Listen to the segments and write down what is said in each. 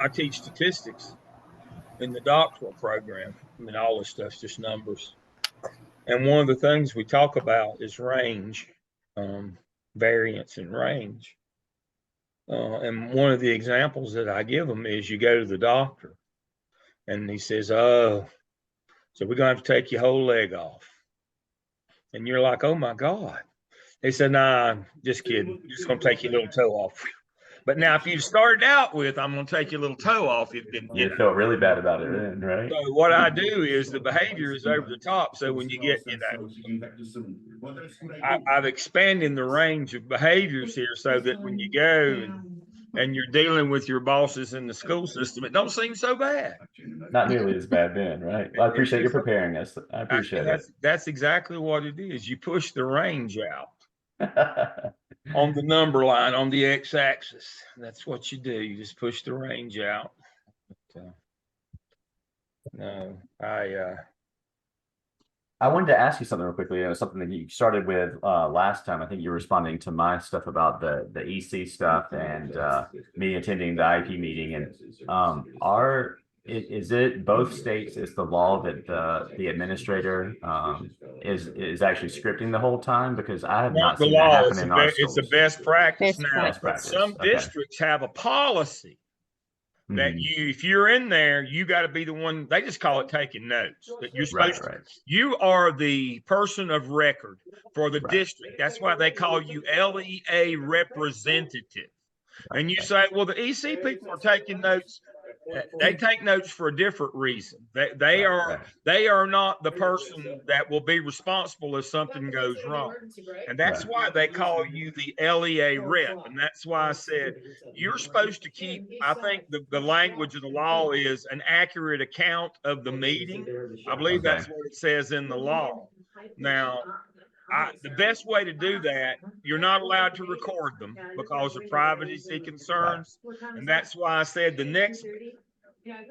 I teach statistics in the doctoral program. I mean, all this stuff's just numbers. And one of the things we talk about is range, um, variance and range. And one of the examples that I give them is you go to the doctor and he says, "Oh, so we're going to have to take your whole leg off." And you're like, "Oh my God." They said, "Nah, just kidding. Just going to take your little toe off." But now, if you started out with, "I'm going to take your little toe off," it then, You feel really bad about it then, right? So what I do is the behavior is over the top. So when you get, I've expanded the range of behaviors here so that when you go and you're dealing with your bosses in the school system, it don't seem so bad. Not nearly as bad then, right? Well, I appreciate you It's, preparing us. I appreciate it. that's exactly what it is. You push the range out on the number line on the x-axis. That's what you do. You just push the range out. But, no, I wanted to ask you something real quickly. Something that you started with last time. I think you're responding to my stuff about the EC stuff and me attending the IP meeting. And is it both states? Is the law that the administrator is actually scripting the whole time? Because I have not not the seen that law. happen in our It's a schools. best practice Best now. Best practice. Some Okay. districts have a policy that Mhm. if you're in there, you got to be the one. They just call it taking notes. That you're supposed Right. you are the person of record for the Right. district. That's why they call you LEA representative. And you say, well, the EC people are taking notes. They take notes for a different reason. They are not the person that will be responsible if something goes wrong. And that's Right. why they call you the LEA rep. And that's why I said you're supposed to keep, I think the language of the law is an accurate account of the meeting. I believe Okay. that's what it says in the law. Now, the best way to do that, you're not allowed to record them because of privacy Right. concerns. And that's why I said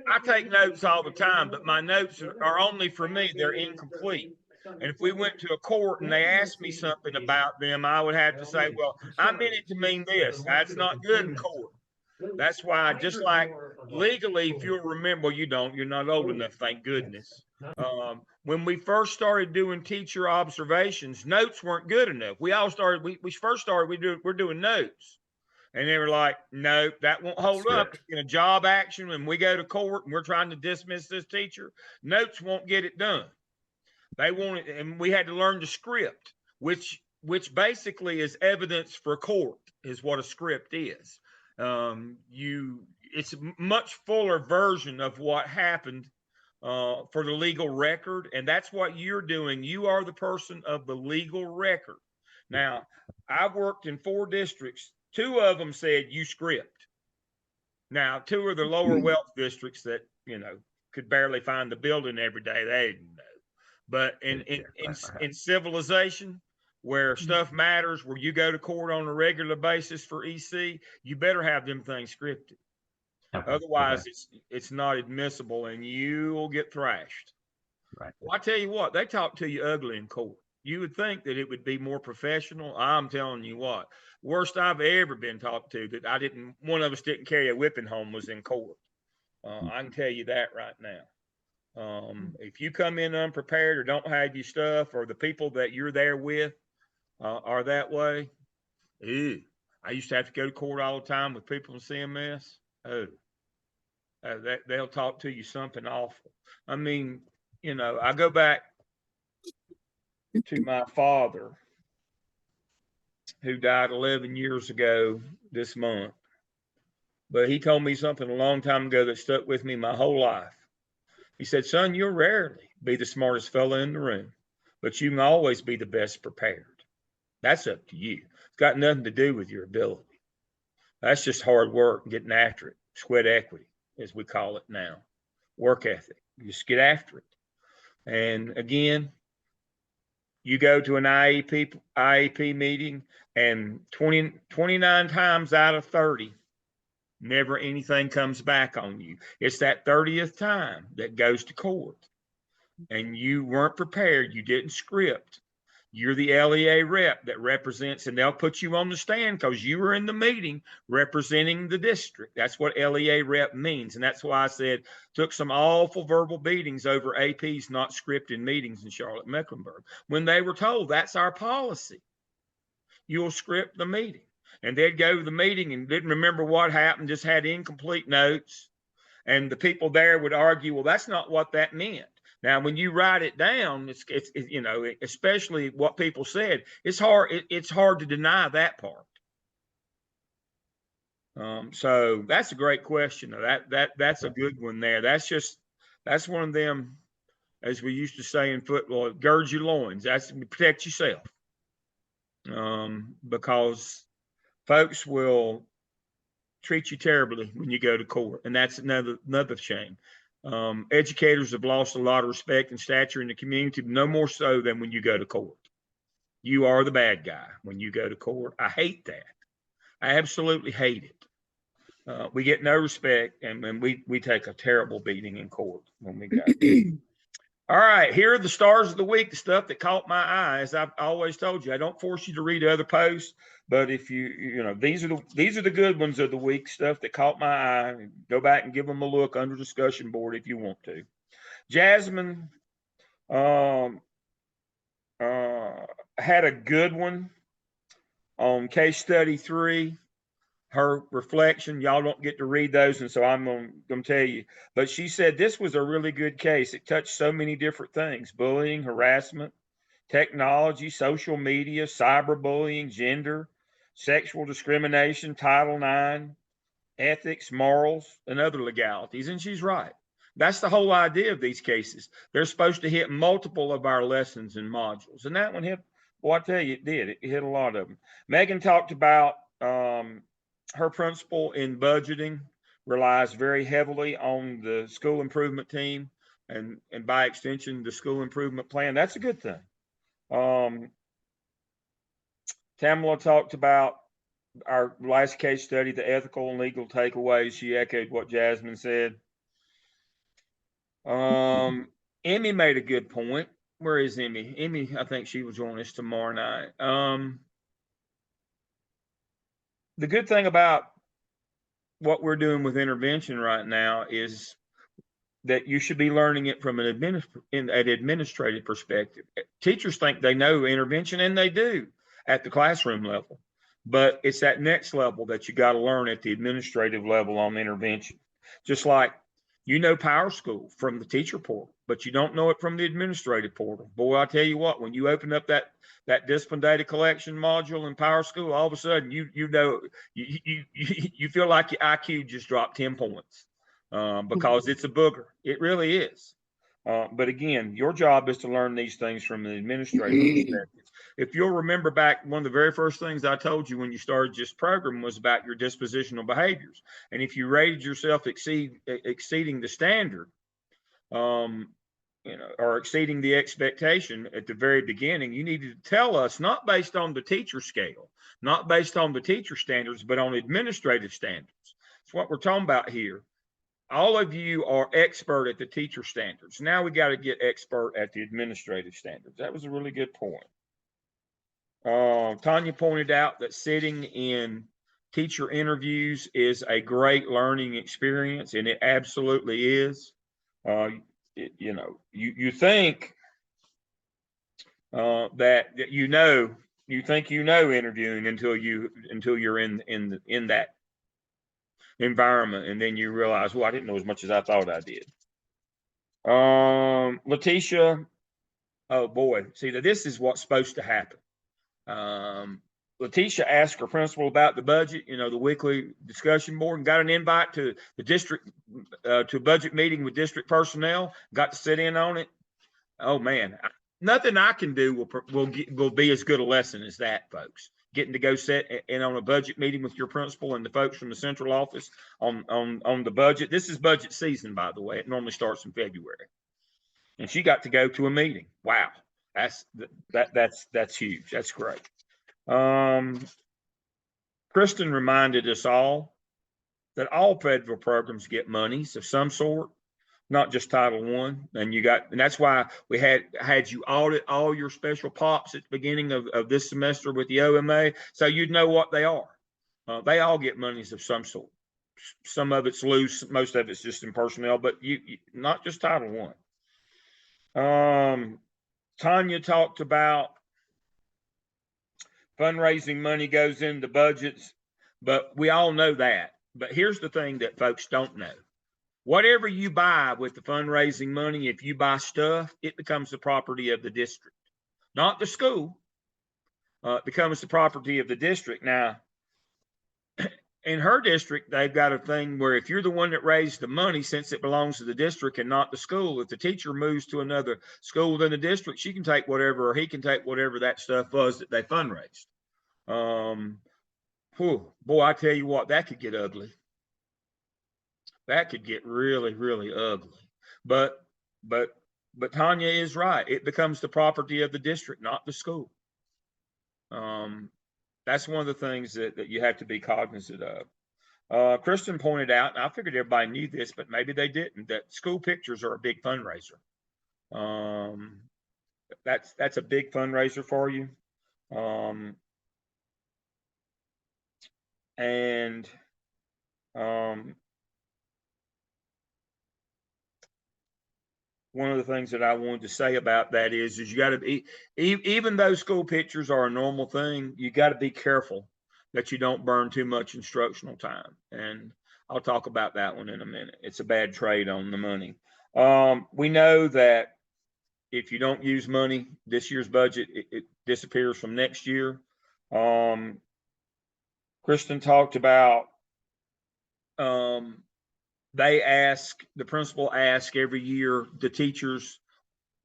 I take notes all the time, but my notes are only for me. They're incomplete. And if we went to a court and they asked me something about them, I would have to say, well, I meant it to mean this. That's not good in court. That's why, just like legally, if you'll remember, well, you don't, you're not old enough, thank goodness. When we first started doing teacher observations, notes weren't good enough. We first started, we're doing notes. And they were like, no, that won't hold up Script. in a job action. When we go to court and we're trying to dismiss this teacher, notes won't get it done. They want it, and we had to learn the script, which basically is evidence for court, is what a script is. It's a much fuller version of what happened for the legal record, and that's what you're doing. You are the person of the legal record. Now, I've worked in 4 districts. 2 of them said you script. Now, 2 are the lower wealth districts that could barely find the building every day. They didn't know. But in civilization, where stuff matters, where you go to court on a regular basis for EC, you better have them things scripted. Otherwise, it's not admissible, and you will get thrashed. Right. Well, I tell you what, they talk to you ugly in court. You would think that it would be more professional. I'm telling you what, worst I've ever been talked to that one of us didn't carry a whipping home was in court. I can tell you that right now. If you come in unprepared or don't have your stuff, or the people that you're there with are that way, ew. I used to have to go to court all the time with people in CMS. Oh, they'll talk to you something awful. I mean, I go back to my father, who died 11 years ago this month. But he told me something a long time ago that stuck with me my whole life. He said, son, you'll rarely be the smartest fella in the room, but you can always be the best prepared. That's up to you. It's got nothing to do with your ability. That's just hard work, getting after it. Sweat equity, as we call it now. Work ethic. You just get after it. And again, you go to an IEP meeting, and 29 times out of 30, never anything comes back on you. It's that 30th time that goes to court. And you weren't prepared. You didn't script. You're the LEA rep that represents, and they'll put you on the stand because you were in the meeting representing the district. That's what LEA rep means. And that's why I said took some awful verbal beatings over APs not scripted meetings in Charlotte Mecklenburg when they were told that's our policy. You'll script the meeting. And they'd go to the meeting and didn't remember what happened, just had incomplete notes. And the people there would argue, well, that's not what that meant. Now, when you write it down, it's you know, especially what people said, it's hard to deny that part. So that's a great question. That's a good one there. That's one of them, as we used to say in football, gird your loins. That's to protect yourself. Because folks will treat you terribly when you go to court, and that's another shame. Educators have lost a lot of respect and stature in the community, no more so than when you go to court. You are the bad guy when you go to court. I hate that. I absolutely hate it. We get no respect, and we take a terrible beating in court when we go. All right, here are the stars of the week, the stuff that caught my eye. As I've always told you, I don't force you to read other posts, but if you know, these are the good ones of the week, stuff that caught my eye. Go back and give them a look under discussion board if you want to. Jasmine had a good one on case study 3. Her reflection, y'all don't get to read those, and so I'm going to tell you. But she said this was a really good case. It touched so many different things: bullying, harassment, technology, social media, cyberbullying, gender, sexual discrimination, Title IX, ethics, morals, and other legalities. And she's right. That's the whole idea of these cases. They're supposed to hit multiple of our lessons and modules. And that one hit, well, I tell you, it did. It hit a lot of them. Megan talked about her principal in budgeting relies very heavily on the school improvement team and by extension, the school improvement plan. That's a good thing. Tamala talked about our last case study, the ethical and legal takeaways. She echoed what Jasmine said. Emmy made a good point. Where is Emmy? Emmy, I think she will join us tomorrow night. The good thing about what we're doing with intervention right now is that you should be learning it from an administrative perspective. Teachers think they know intervention, and they do at the classroom level, but it's that next level that you got to learn at the administrative level on intervention. Just like you know Power School from the teacher portal, but you don't know it from the administrative portal. Boy, I tell you what, when you open up that discipline data collection module in Power School, all of a sudden you know you feel like your IQ just dropped 10 points because it's a booger. It really is. But again, your job is to learn these things from an administrative perspective. If you'll remember back, one of the very first things I told you when you started this program was about your dispositional behaviors. And if you rated yourself exceeding the standard, or exceeding the expectation at the very beginning, you needed to tell us, not based on the teacher scale, not based on the teacher standards, but on administrative standards. That's what we're talking about here. All of you are expert at the teacher standards. Now we got to get expert at the administrative standards. That was a really good point. Tanya pointed out that sitting in teacher interviews is a great learning experience, and it absolutely is. You think that you think interviewing until you're in that environment, and then you realize, well, I didn't know as much as I thought I did. Letitia, oh boy, see, this is what's supposed to happen. Letitia asked her principal about the budget, the weekly discussion board, and got an invite to the district, to a budget meeting with district personnel, got to sit in on it. Oh man, nothing I can do will be as good a lesson as that, folks. Getting to go sit in on a budget meeting with your principal and the folks from the central office on the budget. This is budget season, by the way. It normally starts in February. And she got to go to a meeting. Wow. That's huge. That's great. Kristen reminded us all that all federal programs get monies of some sort. not just Title One. And that's why we had you audit all your special pops at the beginning of this semester with the OMA, so you'd know what they are. They all get monies of some sort. Some of it's loose, most of it's just in personnel, but you not just Title One. Tanya talked about fundraising money goes into budgets, but we all know that. But here's the thing that folks don't know. Whatever you buy with the fundraising money, if you buy stuff, it becomes the property of the district, not the school. It becomes the property of the district. Now, in her district, they've got a thing where if you're the one that raised the money, since it belongs to the district and not the school, if the teacher moves to another school within the district, she can take whatever, or he can take whatever that stuff was that they fundraised. Boy, I tell you what, that could get ugly. That could get really, really ugly. But Tanya is right. It becomes the property of the district, not the school. That's one of the things that you have to be cognizant of. Kristen pointed out, and I figured everybody knew this, but maybe they didn't, that school pictures are a big fundraiser. That's a big fundraiser for you. One of the things that I wanted to say about that is you got to be, even though school pictures are a normal thing, you got to be careful that you don't burn too much instructional time. And I'll talk about that one in a minute. It's a bad trade on the money. We know that if you don't use money, this year's budget, it disappears from next year. Kristen talked about the principal asks every year the teachers,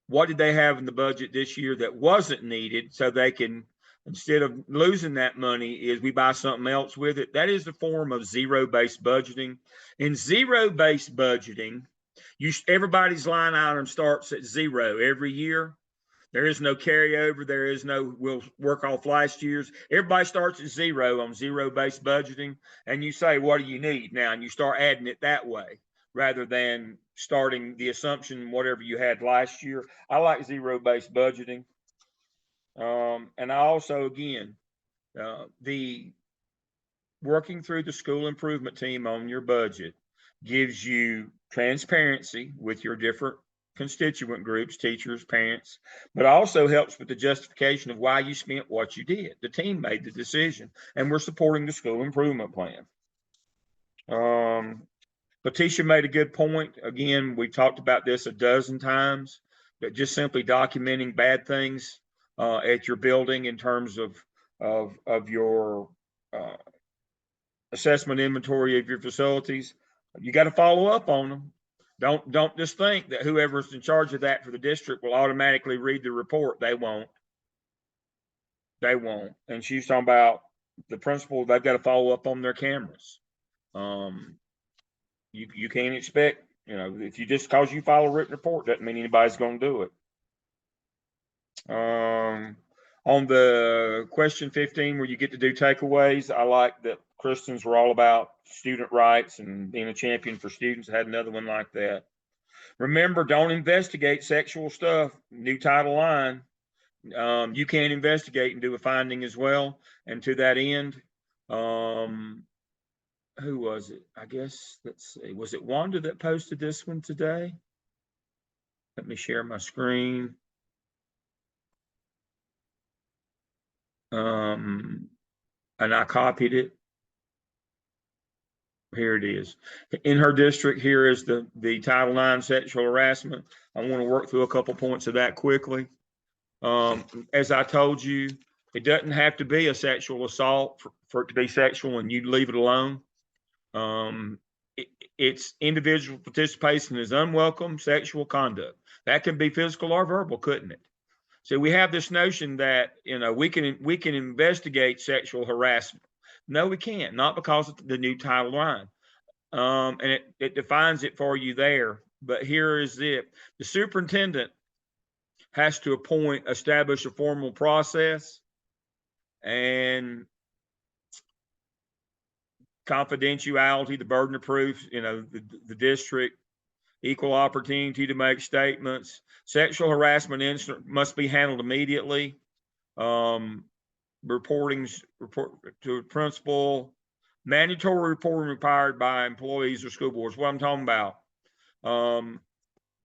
what did they have in the budget this year that wasn't needed, so they can, instead of losing that money, is we buy something else with it. That is the form of zero-based budgeting. In zero-based budgeting, everybody's line item starts at zero every year. There is no carryover. There is no, we'll work off last year's. Everybody starts at zero on zero-based budgeting. And you say, what do you need now? And you start adding it that way, rather than starting the assumption, whatever you had last year. I like zero-based budgeting. And I also, again, the working through the school improvement team on your budget gives you transparency with your different constituent groups, teachers, parents, but also helps with the justification of why you spent what you did. The team made the decision, and we're supporting the school improvement plan. Letitia made a good point. Again, we talked about this a dozen times, but just simply documenting bad things at your building in terms of your assessment inventory of your facilities. You got to follow up on them. Don't just think that whoever's in charge of that for the district will automatically read the report. They won't. They won't. And she's talking about the principal, they've got to follow up on their cameras. You can't expect, if you just cause you file a written report, doesn't mean anybody's going to do it. On the question 15, where you get to do takeaways, I like that Kristen's were all about student rights and being a champion for students. I had another one like that. Remember, don't investigate sexual stuff. New title line. You can investigate and do a finding as well. And to that end, who was it? I guess, let's see. Was it Wanda that posted this one today? Let me share my screen. And I copied it. Here it is. In her district, here is the Title IX sexual harassment. I want to work through a couple points of that quickly. As I told you, it doesn't have to be a sexual assault for it to be sexual and you leave it alone. It's individual participation is unwelcome sexual conduct. That can be physical or verbal, couldn't it? So we have this notion that, we can investigate sexual harassment. No, we can't, not because of the new title line. And it defines it for you there. But here is it. The superintendent has to establish a formal process, and confidentiality, the burden of proof, the district equal opportunity to make statements. Sexual harassment incident must be handled immediately. Report to principal. Mandatory reporting required by employees or school boards. What I'm talking about.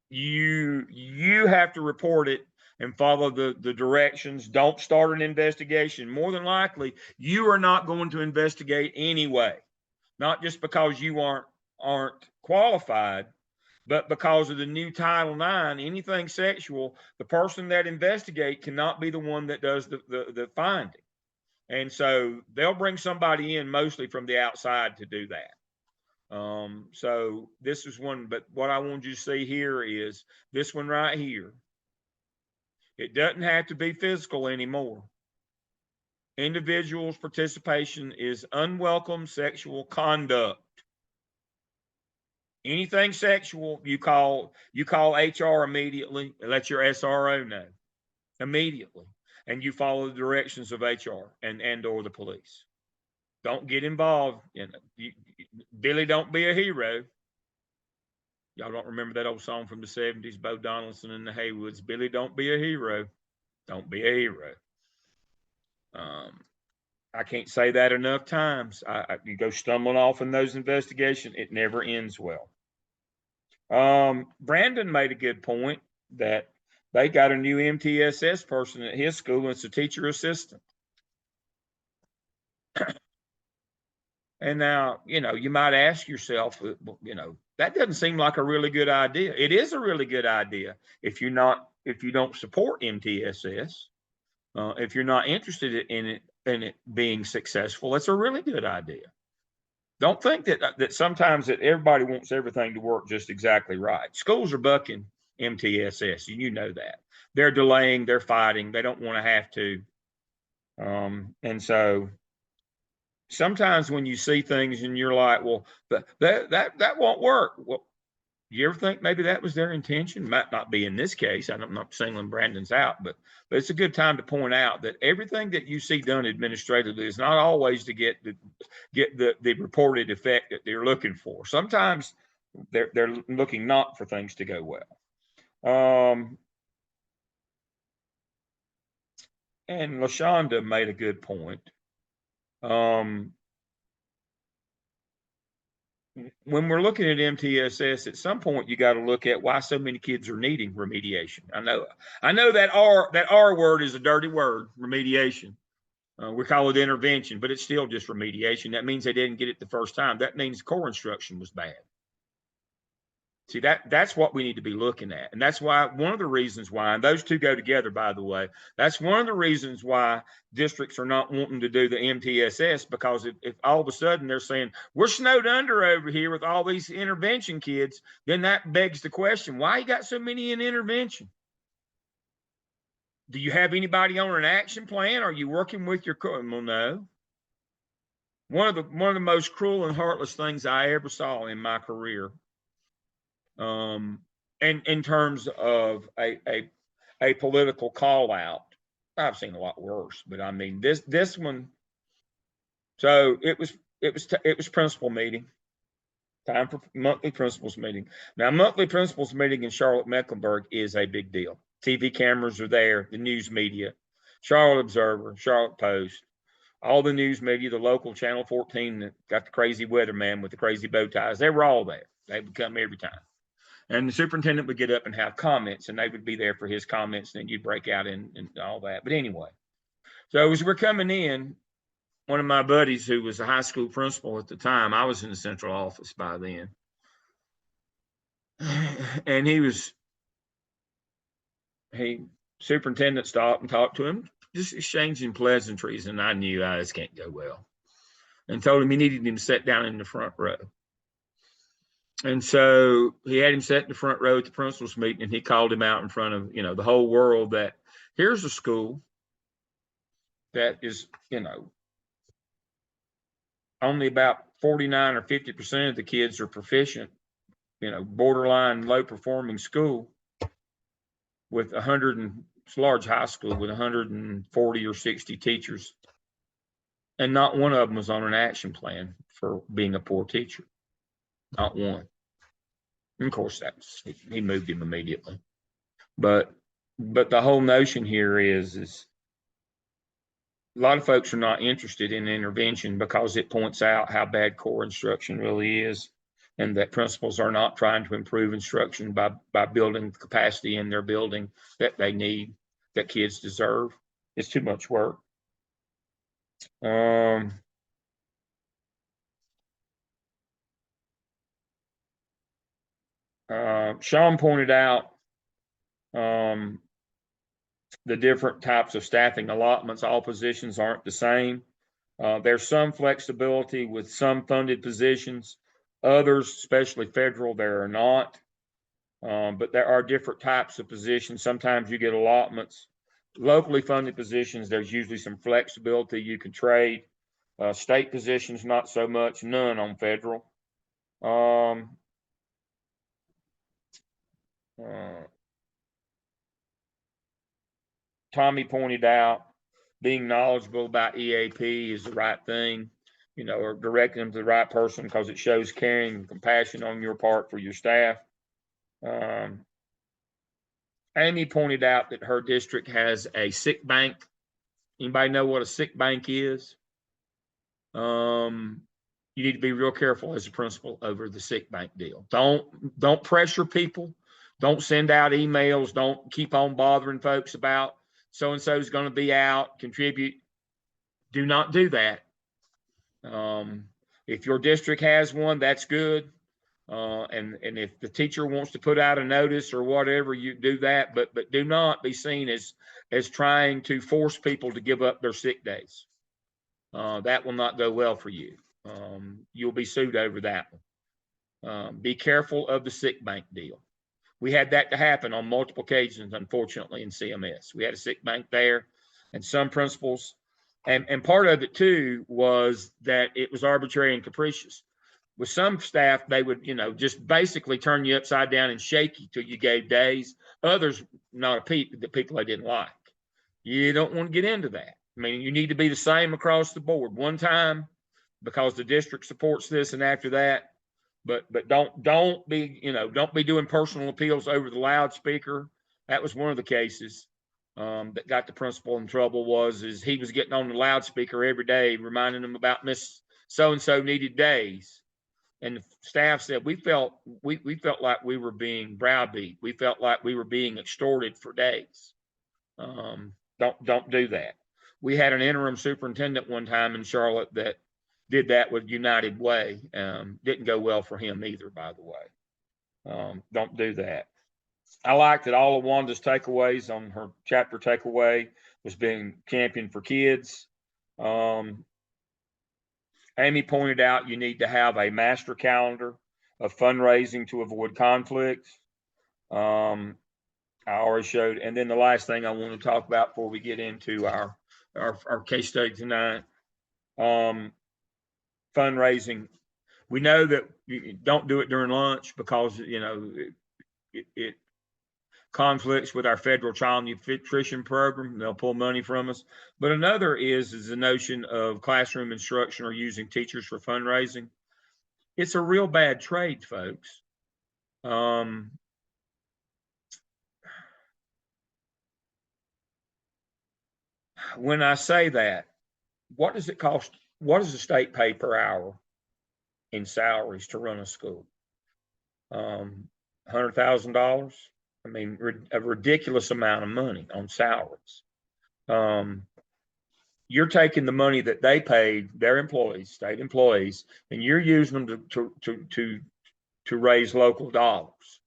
You have to report it and follow the directions. Don't start an investigation. More than likely, you are not going to investigate anyway. Not just because you aren't qualified, but because of the new Title IX, anything sexual, the person that investigate cannot be the one that does the finding. And so they'll bring somebody in mostly from the outside to do that. So this is one, but what I want you to see here is this one right here. It doesn't have to be physical anymore. Individuals' participation is unwelcome sexual conduct. Anything sexual, you call HR immediately, let your SRO know immediately, and you follow the directions of HR and or the police. Don't get involved in it. Billy, don't be a hero. Y'all don't remember that old song from the 70s, Bo Donaldson and the Haywoods, Billy, don't be a hero. Don't be a hero. I can't say that enough times. You go stumbling off in those investigations, it never ends well. Brandon made a good point that they got a new MTSS person at his school, and it's a teacher assistant. And now, you might ask yourself, that doesn't seem like a really good idea. It is a really good idea if you don't support MTSS, if you're not interested in it being successful. It's a really good idea. Don't think that sometimes that everybody wants everything to work just exactly right. Schools are bucking MTSS, and you know that. They're delaying, they're fighting, they don't want to have to. And so sometimes when you see things and you're like, well, that won't work. Well, you ever think maybe that was their intention? Might not be in this case. I'm not singling Brandon's out, but it's a good time to point out that everything that you see done administratively is not always to get the reported effect that they're looking for. Sometimes they're looking not for things to go well. And LaShonda made a good point. When we're looking at MTSS, at some point you got to look at why so many kids are needing remediation. I know that R word is a dirty word, remediation. We call it intervention, but it's still just remediation. That means they didn't get it the first time. That means core instruction was bad. See, that's what we need to be looking at. And that's why one of the reasons why, and those two go together, by the way, that's one of the reasons why districts are not wanting to do the MTSS, because if all of a sudden they're saying, we're snowed under over here with all these intervention kids, then that begs the question, why you got so many in intervention? Do you have anybody on an action plan? Are you working with your, well, no. One of the most cruel and heartless things I ever saw in my career, and in terms of a political call out, I've seen a lot worse, but I mean this one. So it was principal meeting time for monthly principals meeting. Now, monthly principals meeting in Charlotte Mecklenburg is a big deal. TV cameras are there, the news media, Charlotte Observer, Charlotte Post, all the news media, the local Channel 14 that got the crazy weatherman with the crazy bow ties. They were all there. They would come every time. And the superintendent would get up and have comments, and they would be there for his comments, and then you'd break out and all that. But anyway, so as we're coming in, one of my buddies who was a high school principal at the time, I was in the central office by then, and superintendent stopped and talked to him, just exchanging pleasantries, and I knew this can't go well, and told him he needed him to sit down in the front row. And so he had him sit in the front row at the principal's meeting, and he called him out in front of, the whole world that here's a school that is, only about 49 or 50% of the kids are proficient, borderline low performing school with it's a large high school with 140 or 60 teachers. And not one of them was on an action plan for being a poor teacher. Not one. And of course, he moved him immediately. But the whole notion here is a lot of folks are not interested in intervention because it points out how bad core instruction really is, and that principals are not trying to improve instruction by building capacity in their building that they need, that kids deserve. It's too much work. Sean pointed out the different types of staffing allotments. All positions aren't the same. There's some flexibility with some funded positions. Others, especially federal, there are not. But there are different types of positions. Sometimes you get allotments. Locally funded positions, there's usually some flexibility you can trade. State positions, not so much, none on federal. Tommy pointed out being knowledgeable about EAP is the right thing, or directing them to the right person because it shows caring and compassion on your part for your staff. Amy pointed out that her district has a sick bank. Anybody know what a sick bank is? You need to be real careful as a principal over the sick bank deal. Don't pressure people. Don't send out emails. Don't keep on bothering folks about so-and-so is going to be out, contribute. Do not do that. If your district has one, that's good. And if the teacher wants to put out a notice or whatever, you do that, but do not be seen as trying to force people to give up their sick days. That will not go well for you. You'll be sued over that one. Be careful of the sick bank deal. We had that to happen on multiple occasions, unfortunately, in CMS. We had a sick bank there, and some principals, and part of it too was that it was arbitrary and capricious. With some staff, they would, just basically turn you upside down and shake you till you gave days. Others, not the people they didn't like. You don't want to get into that. I mean, you need to be the same across the board. One time, because the district supports this, and after that, but don't be doing personal appeals over the loudspeaker. That was one of the cases that got the principal in trouble. Was he was getting on the loudspeaker every day, reminding them about Miss so and so needed days, and the staff said we felt like we were being browbeat. We felt like we were being extorted for days. Don't do that. We had an interim superintendent one time in Charlotte that did that with United Way. Didn't go well for him either, by the way. Don't do that. I like that all of Wanda's takeaways on her chapter takeaway was being championed for kids. Amy pointed out you need to have a master calendar of fundraising to avoid conflicts. I already showed. And then the last thing I want to talk about before we get into our case study tonight, fundraising. We know that you don't do it during lunch because, it conflicts with our federal child nutrition program. They'll pull money from us. But another is the notion of classroom instruction or using teachers for fundraising. It's a real bad trade, folks. When I say that, what does it cost? What does the state pay per hour in salaries to run a school? $100,000. I mean, a ridiculous amount of money on salaries. You're taking the money that they paid their employees, state employees, and you're using them to raise local dollars.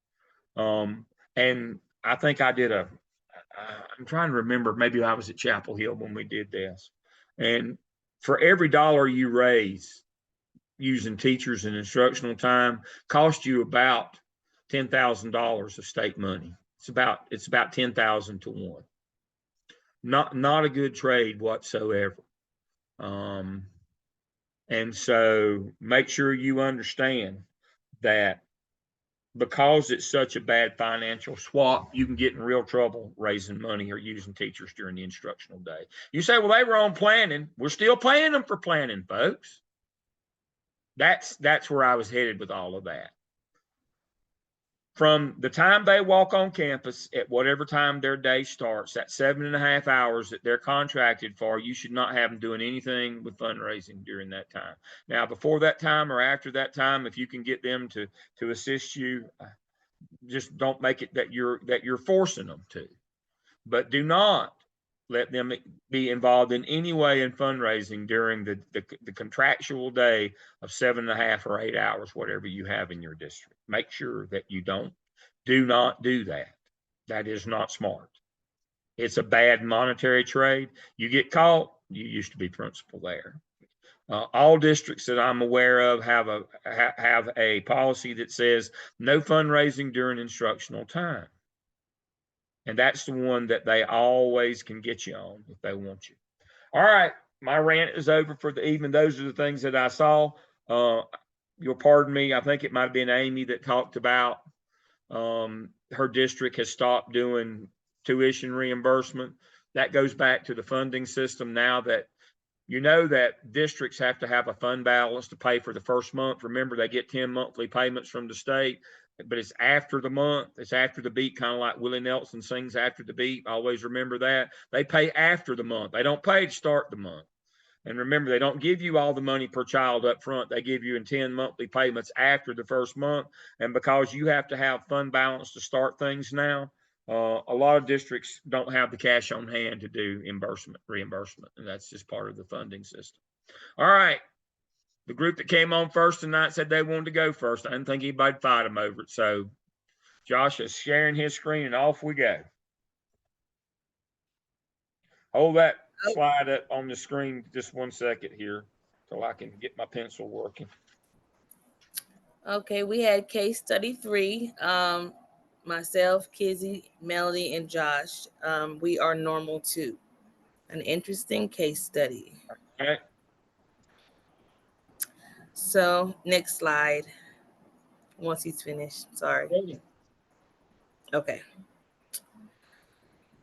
And I think I did I'm trying to remember, maybe I was at Chapel Hill when we did this. And for every dollar you raise using teachers and instructional time, cost you about $10,000 of state money. It's about 10,000 to 1. Not a good trade whatsoever. And so make sure you understand that because it's such a bad financial swap, you can get in real trouble raising money or using teachers during the instructional day. You say, well, they were on planning. We're still paying them for planning, folks. That's where I was headed with all of that. from the time they walk on campus at whatever time their day starts, that 7.5 hours that they're contracted for, you should not have them doing anything with fundraising during that time. Now, before that time or after that time, if you can get them to assist you, just don't make it that you're forcing them to. But do not let them be involved in any way in fundraising during the contractual day of 7.5 or 8 hours, whatever you have in your district. Make sure that you do not do that. That is not smart. It's a bad monetary trade. You get caught, you used to be principal there. All districts that I'm aware of have a policy that says no fundraising during instructional time. And that's the one that they always can get you on if they want you. All right, my rant is over for the evening. Those are the things that I saw. You'll pardon me. I think it might have been Amy that talked about her district has stopped doing tuition reimbursement. That goes back to the funding system now that you know that districts have to have a fund balance to pay for the first month. Remember, they get 10 monthly payments from the state, but it's after the month. It's after the beat, kind of like Willie Nelson sings after the beat. Always remember that. They pay after the month. They don't pay to start the month. And remember, they don't give you all the money per child up front. They give you in 10 monthly payments after the first month. And because you have to have fund balance to start things now, a lot of districts don't have the cash on hand to do reimbursement, and that's just part of the funding system. All right. The group that came on first tonight said they wanted to go first. I didn't think anybody'd fight them over it. So Josh is sharing his screen, and off we go. Hold that slide up on the screen just 1 second here till I can get my pencil working. Okay, we had case study 3. Myself, Kizzy, Melody, and Josh. We are normal 2. An interesting case study. Okay. So next slide. Once he's finished. Sorry. Okay.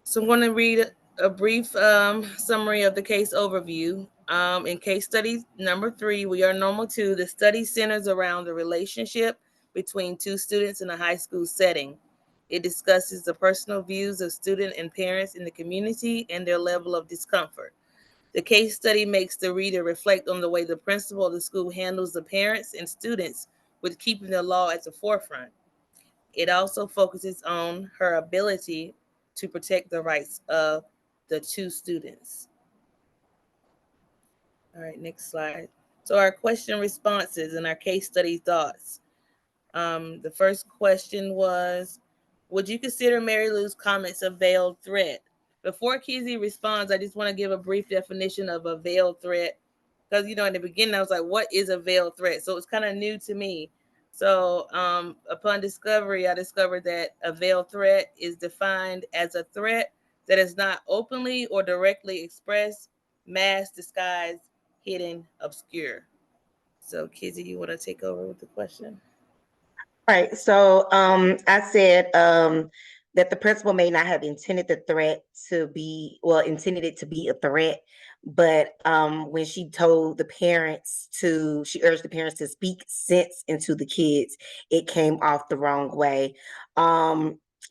So I'm going to read a brief summary of the case overview. In case study number 3, we are normal 2. The study centers around the relationship between 2 students in a high school setting. It discusses the personal views of students and parents in the community and their level of discomfort. The case study makes the reader reflect on the way the principal of the school handles the parents and students with keeping the law at the forefront. It also focuses on her ability to protect the rights of the 2 students. All right, next slide. So our question responses and our case study thoughts. The first question was, would you consider Mary Lou's comments a veiled threat? Before Kizzy responds, I just want to give a brief definition of a veiled threat. Because, in the beginning, I was like, what is a veiled threat? So it's kind of new to me. So upon discovery, I discovered that a veiled threat is defined as a threat that is not openly or directly expressed, masked, disguised, hidden, obscure. So Kizzy, you want to take over with the question? Right. So I said that the principal may not have intended the threat to be, intended it to be a threat, but when she told the parents she urged the parents to speak sense into the kids, it came off the wrong way.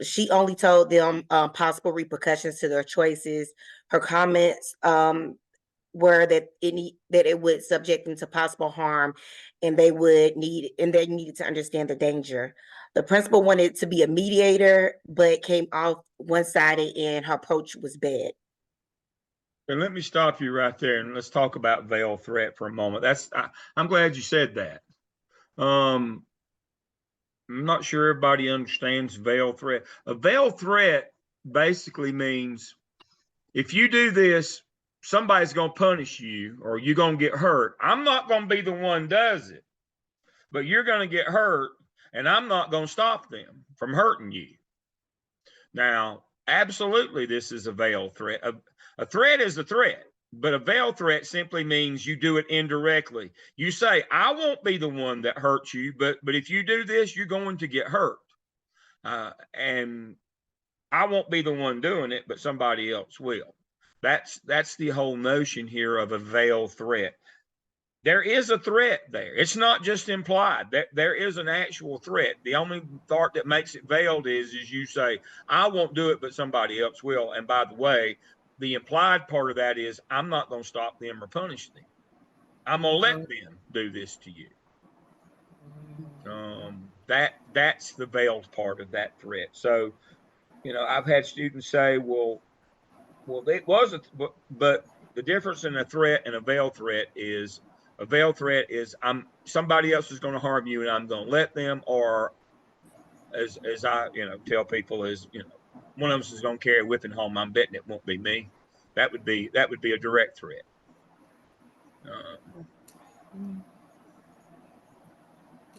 She only told them possible repercussions to their choices. Her comments were that it would subject them to possible harm, and they needed to understand the danger. The principal wanted to be a mediator, but came off one-sided, and her approach was bad. And let me stop you right there, and let's talk about veiled threat for a moment. I'm glad you said that. I'm not sure everybody understands veiled threat. A veiled threat basically means if you do this, somebody's going to punish you or you're going to get hurt. I'm not going to be the one does it, but you're going to get hurt, and I'm not going to stop them from hurting you. Now, absolutely, this is a veiled threat. A threat is a threat, but a veiled threat simply means you do it indirectly. You say, I won't be the one that hurts you, but if you do this, you're going to get hurt. And I won't be the one doing it, but somebody else will. That's the whole notion here of a veiled threat. There is a threat there. It's not just implied. There is an actual threat. The only part that makes it veiled is you say, I won't do it, but somebody else will. And by the way, the implied part of that is I'm not going to stop them or punish them. I'm going to let them do this to you. That's the veiled part of that threat. So, I've had students say, well, it was but the difference in a threat and a veiled threat is somebody else is going to harm you and I'm going to let them, or as I tell people is one of us is going to carry a whipping home. I'm betting it won't be me. That would be a direct threat.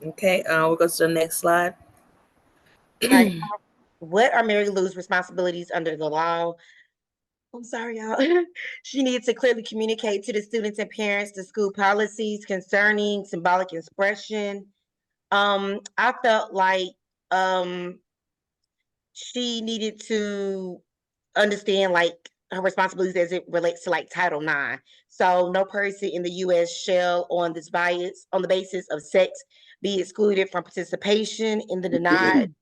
Okay, we'll go to the next slide. All right. What are Mary Lou's responsibilities under the law? I'm sorry, y'all. She needs to clearly communicate to the students and parents the school policies concerning symbolic expression. I felt like she needed to understand like her responsibilities as it relates to like Title IX. So no person in the U.S. shall, on the basis of sex, be excluded from participation in the denied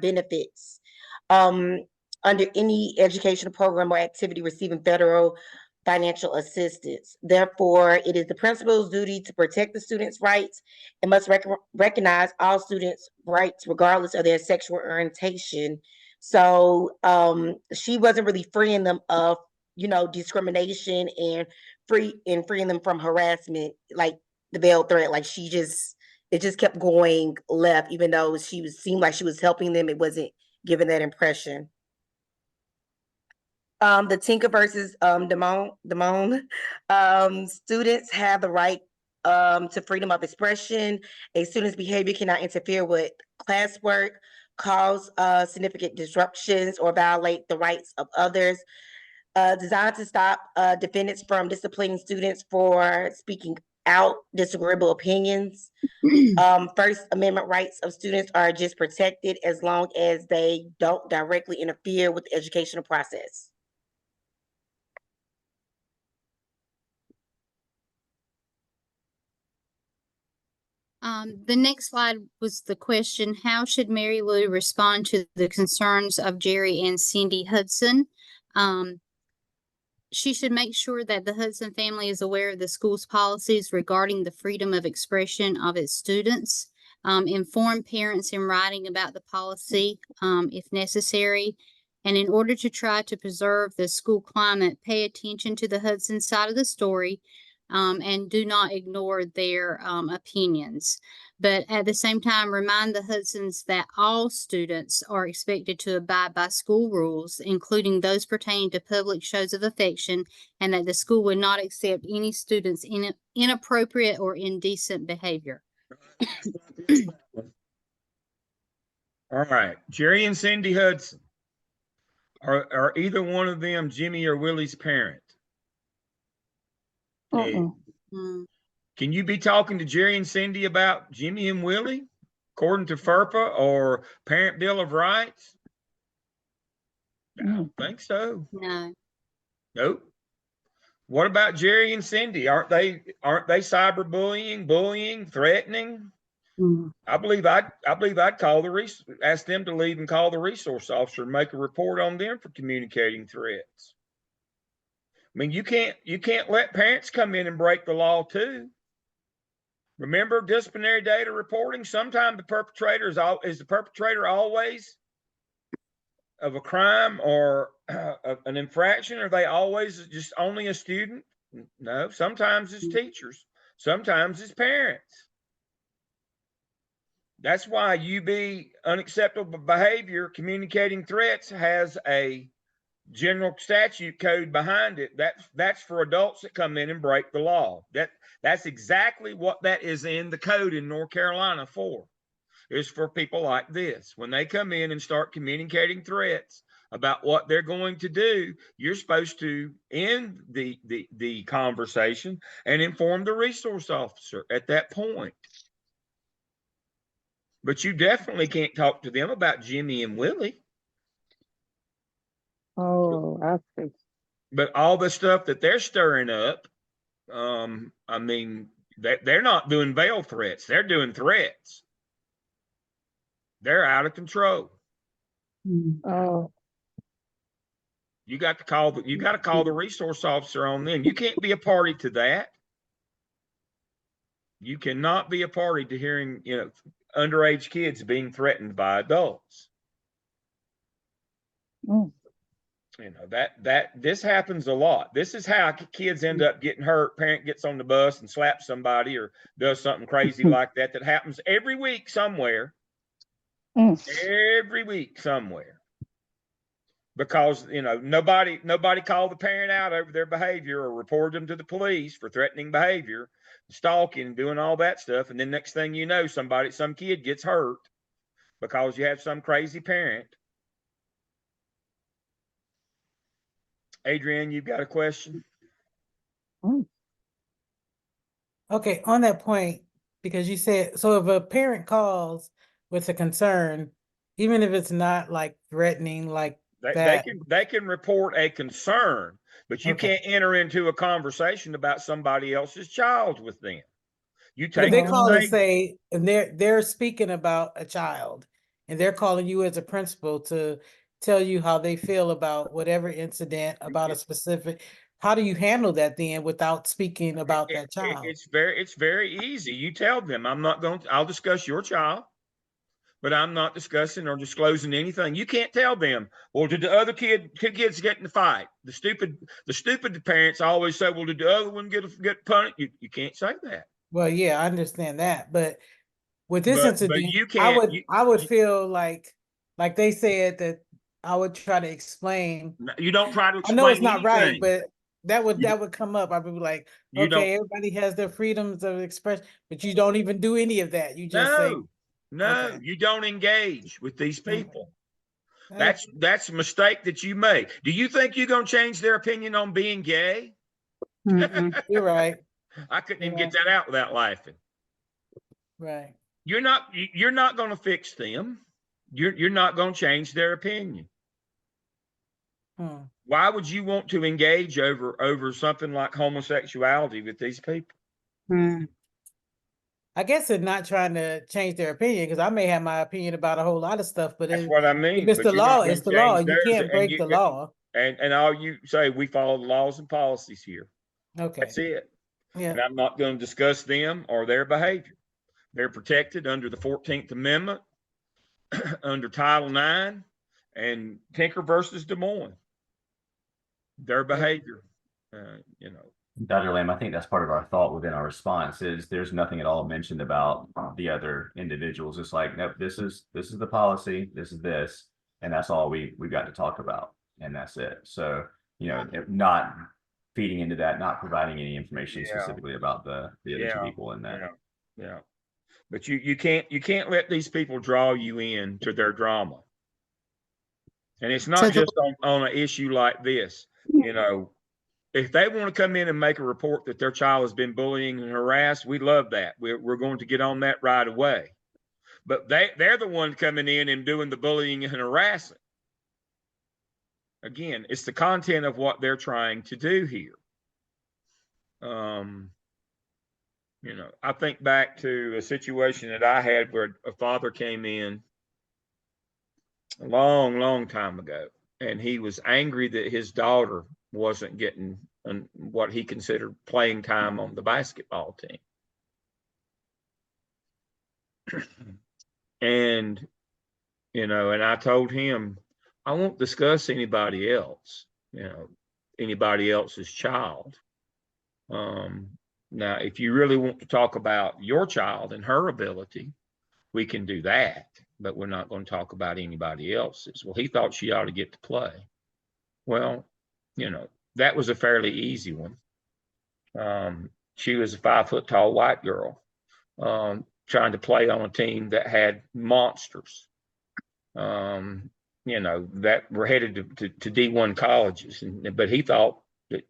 benefits under any educational program or activity receiving federal financial assistance. Therefore, it is the principal's duty to protect the students' rights and must recognize all students' rights regardless of their sexual orientation. So she wasn't really freeing them of, discrimination and freeing them from harassment, like the veiled threat. Like it just kept going left, even though seemed like she was helping them. It wasn't giving that impression. The Tinker versus Damone. Students have the right to freedom of expression. A student's behavior cannot interfere with classwork, cause significant disruptions, or violate the rights of others. Designed to stop defendants from disciplining students for speaking out disagreeable opinions. First Amendment rights of students are just protected as long as they don't directly interfere with the educational process. The next slide was the question, how should Mary Lou respond to the concerns of Jerry and Cindy Hudson? She should make sure that the Hudson family is aware of the school's policies regarding the freedom of expression of its students, inform parents in writing about the policy if necessary, and in order to try to preserve the school climate, pay attention to the Hudson side of the story, and do not ignore their opinions. But at the same time, remind the Hudsons that all students are expected to abide by school rules, including those pertaining to public shows of affection, and that the school would not accept any students' inappropriate or indecent behavior. All right. Jerry and Cindy Hudson. Are either one of them Jimmy or Willie's parent? Okay. Can you be talking to Jerry and Cindy about Jimmy and Willie, according to FERPA or Parent Bill of Rights? I don't think so. No. Nope. What about Jerry and Cindy? Aren't they cyberbullying, bullying, threatening? I believe I'd ask them to leave and call the resource officer and make a report on them for communicating threats. I mean, you can't let parents come in and break the law too. Remember disciplinary data reporting? Sometimes the perpetrator is the perpetrator always of a crime or an infraction? Are they always just only a student? No, sometimes it's teachers. Sometimes it's parents. That's why UB unacceptable behavior communicating threats has a general statute code behind it. That's for adults that come in and break the law. That's exactly what that is in the code in North Carolina for. Is for people like this. When they come in and start communicating threats about what they're going to do, you're supposed to end the conversation and inform the resource officer at that point. But you definitely can't talk to them about Jimmy and Willie. Oh, I see. But all the stuff that they're stirring up, I mean, They're not doing veil threats. They're doing threats. They're out of control. Oh, You got to call the resource officer on them. You can't be a party to that. You cannot be a party to hearing, underage kids being threatened by adults. mm. This happens a lot. This is how kids end up getting hurt. Parent gets on the bus and slaps somebody or does something crazy like that. That happens every week somewhere. Every week somewhere. Because nobody called the parent out over their behavior or reported them to the police for threatening behavior, stalking, doing all that stuff. And then next thing you know, some kid gets hurt because you have some crazy parent. Adrienne, you've got a question? Okay, on that point, because you said, so if a parent calls with a concern, even if it's not like threatening, like They can report a concern, but you Okay. can't enter into a conversation about somebody else's child with them. You But if take they them call and away. say, and they're speaking about a child, and they're calling you as a principal to tell you how they feel about whatever incident about a specific, how do you handle that then without speaking about that child? It's very easy. You tell them, I'll discuss your child, but I'm not discussing or disclosing anything. You can't tell them, well, did the other kids get in the fight? The stupid parents always say, well, did the other one get punished? You can't say that. Well, yeah, I understand that, but with this But incident, you can't. I would feel like they said that I would try to explain. You don't try to I know it's explain not right, anything. but that You- would come up. I'd be like, You don't. okay, everybody has their freedoms of expression, but you don't even do any of that. You just say, No, okay. you don't engage with these people. "Eh, That's a mistake that you made. Do you think you're gonna change their opinion on being gay? you're right, I couldn't even get that out without laughing. right." You're not going to fix them. You're not going to change their opinion. Hmm. Why would you want to engage over something like homosexuality with these people? I guess they're not trying to change their opinion because I may have my opinion about a whole lot of stuff, but That's if what I mean. it's But the you're not law, gonna it's the law. change You theirs, can't break the law. And all you say, we follow the laws and policies here. Okay, That's it. yeah. And I'm not going to discuss them or their behavior. They're protected under the 14th Amendment, under Title IX, and Tinker versus Des Moines. Their behavior, Dr. Lamb, I think that's part of our thought within our response is there's nothing at all mentioned about the other individuals. It's like, nope, this is the policy, this is this, and that's all we've got to talk about, and that's it. So, not feeding into that, not providing any information Yeah. specifically about the other two people in that. Yeah. But you can't let these people draw you in to their drama. And it's not just on an issue like this. If they want to come in and make a report that their child has been bullying and harassed, we love that. We're going to get on that right away. But they're the ones coming in and doing the bullying and harassing. Again, it's the content of what they're trying to do here. I think back to a situation that I had where a father came in a long, long time ago, and he was angry that his daughter wasn't getting what he considered playing time on the basketball team. And I told him, I won't discuss anybody else, anybody else's child. Now, if you really want to talk about your child and her ability, we can do that, but we're not going to talk about anybody else's. Well, he thought she ought to get to play. Well, that was a fairly easy one. She was a 5 foot tall white girl trying to play on a team that had monsters, that were headed to D1 colleges. But he thought that,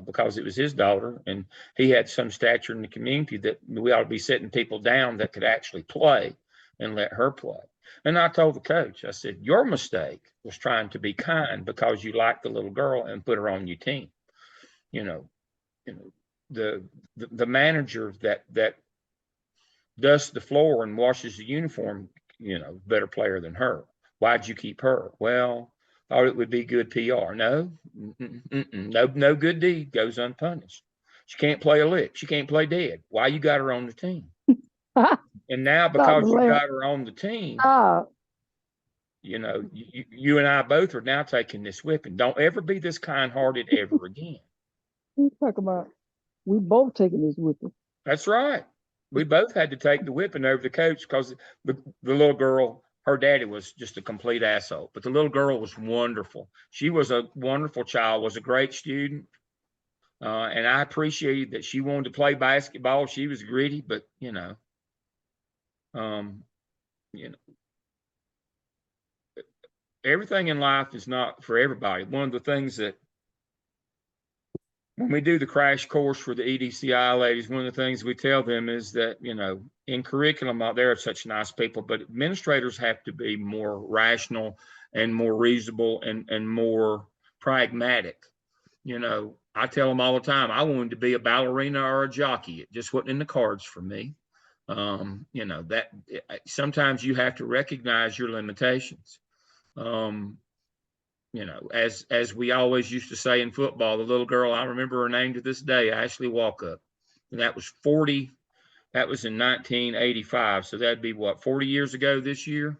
because it was his daughter and he had some stature in the community, that we ought to be setting people down that could actually play and let her play. And I told the coach, I said, your mistake was trying to be kind because you liked the little girl and put her on your team. the manager that dusts the floor and washes the uniform, better player than her. Why'd you keep her? Well, thought it would be good PR. No, no good deed goes unpunished. She can't play a lick. She can't play dead. Why you got her on the team? And now because you got her on the team, you and I both are now taking this whipping. Don't ever be this kind-hearted ever again. You talk about we both taking this whipping. That's right. We both had to take the whipping over the coach because the little girl, her daddy was just a complete asshole. But the little girl was wonderful. She was a wonderful child, was a great student. And I appreciated that she wanted to play basketball. She was gritty, but everything in life is not for everybody. One of the things that when we do the crash course for the EDCI ladies, one of the things we tell them is that, in curriculum, they're such nice people, but administrators have to be more rational and more reasonable and more pragmatic. I tell them all the time, I wanted to be a ballerina or a jockey. It just wasn't in the cards for me. That sometimes you have to recognize your limitations. As we always used to say in football, the little girl, I remember her name to this day, Ashley Walkup. And that was in 1985. So that'd be 40 years ago this year,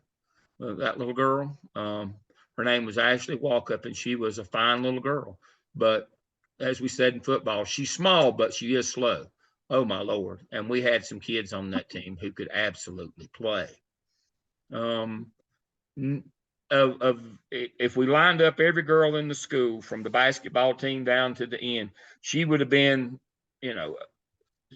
that little girl. Her name was Ashley Walkup, and she was a fine little girl. But as we said in football, she's small, but she is slow. Oh, my Lord. And we had some kids on that team who could absolutely play. If we lined up every girl in the school from the basketball team down to the end, she would have been,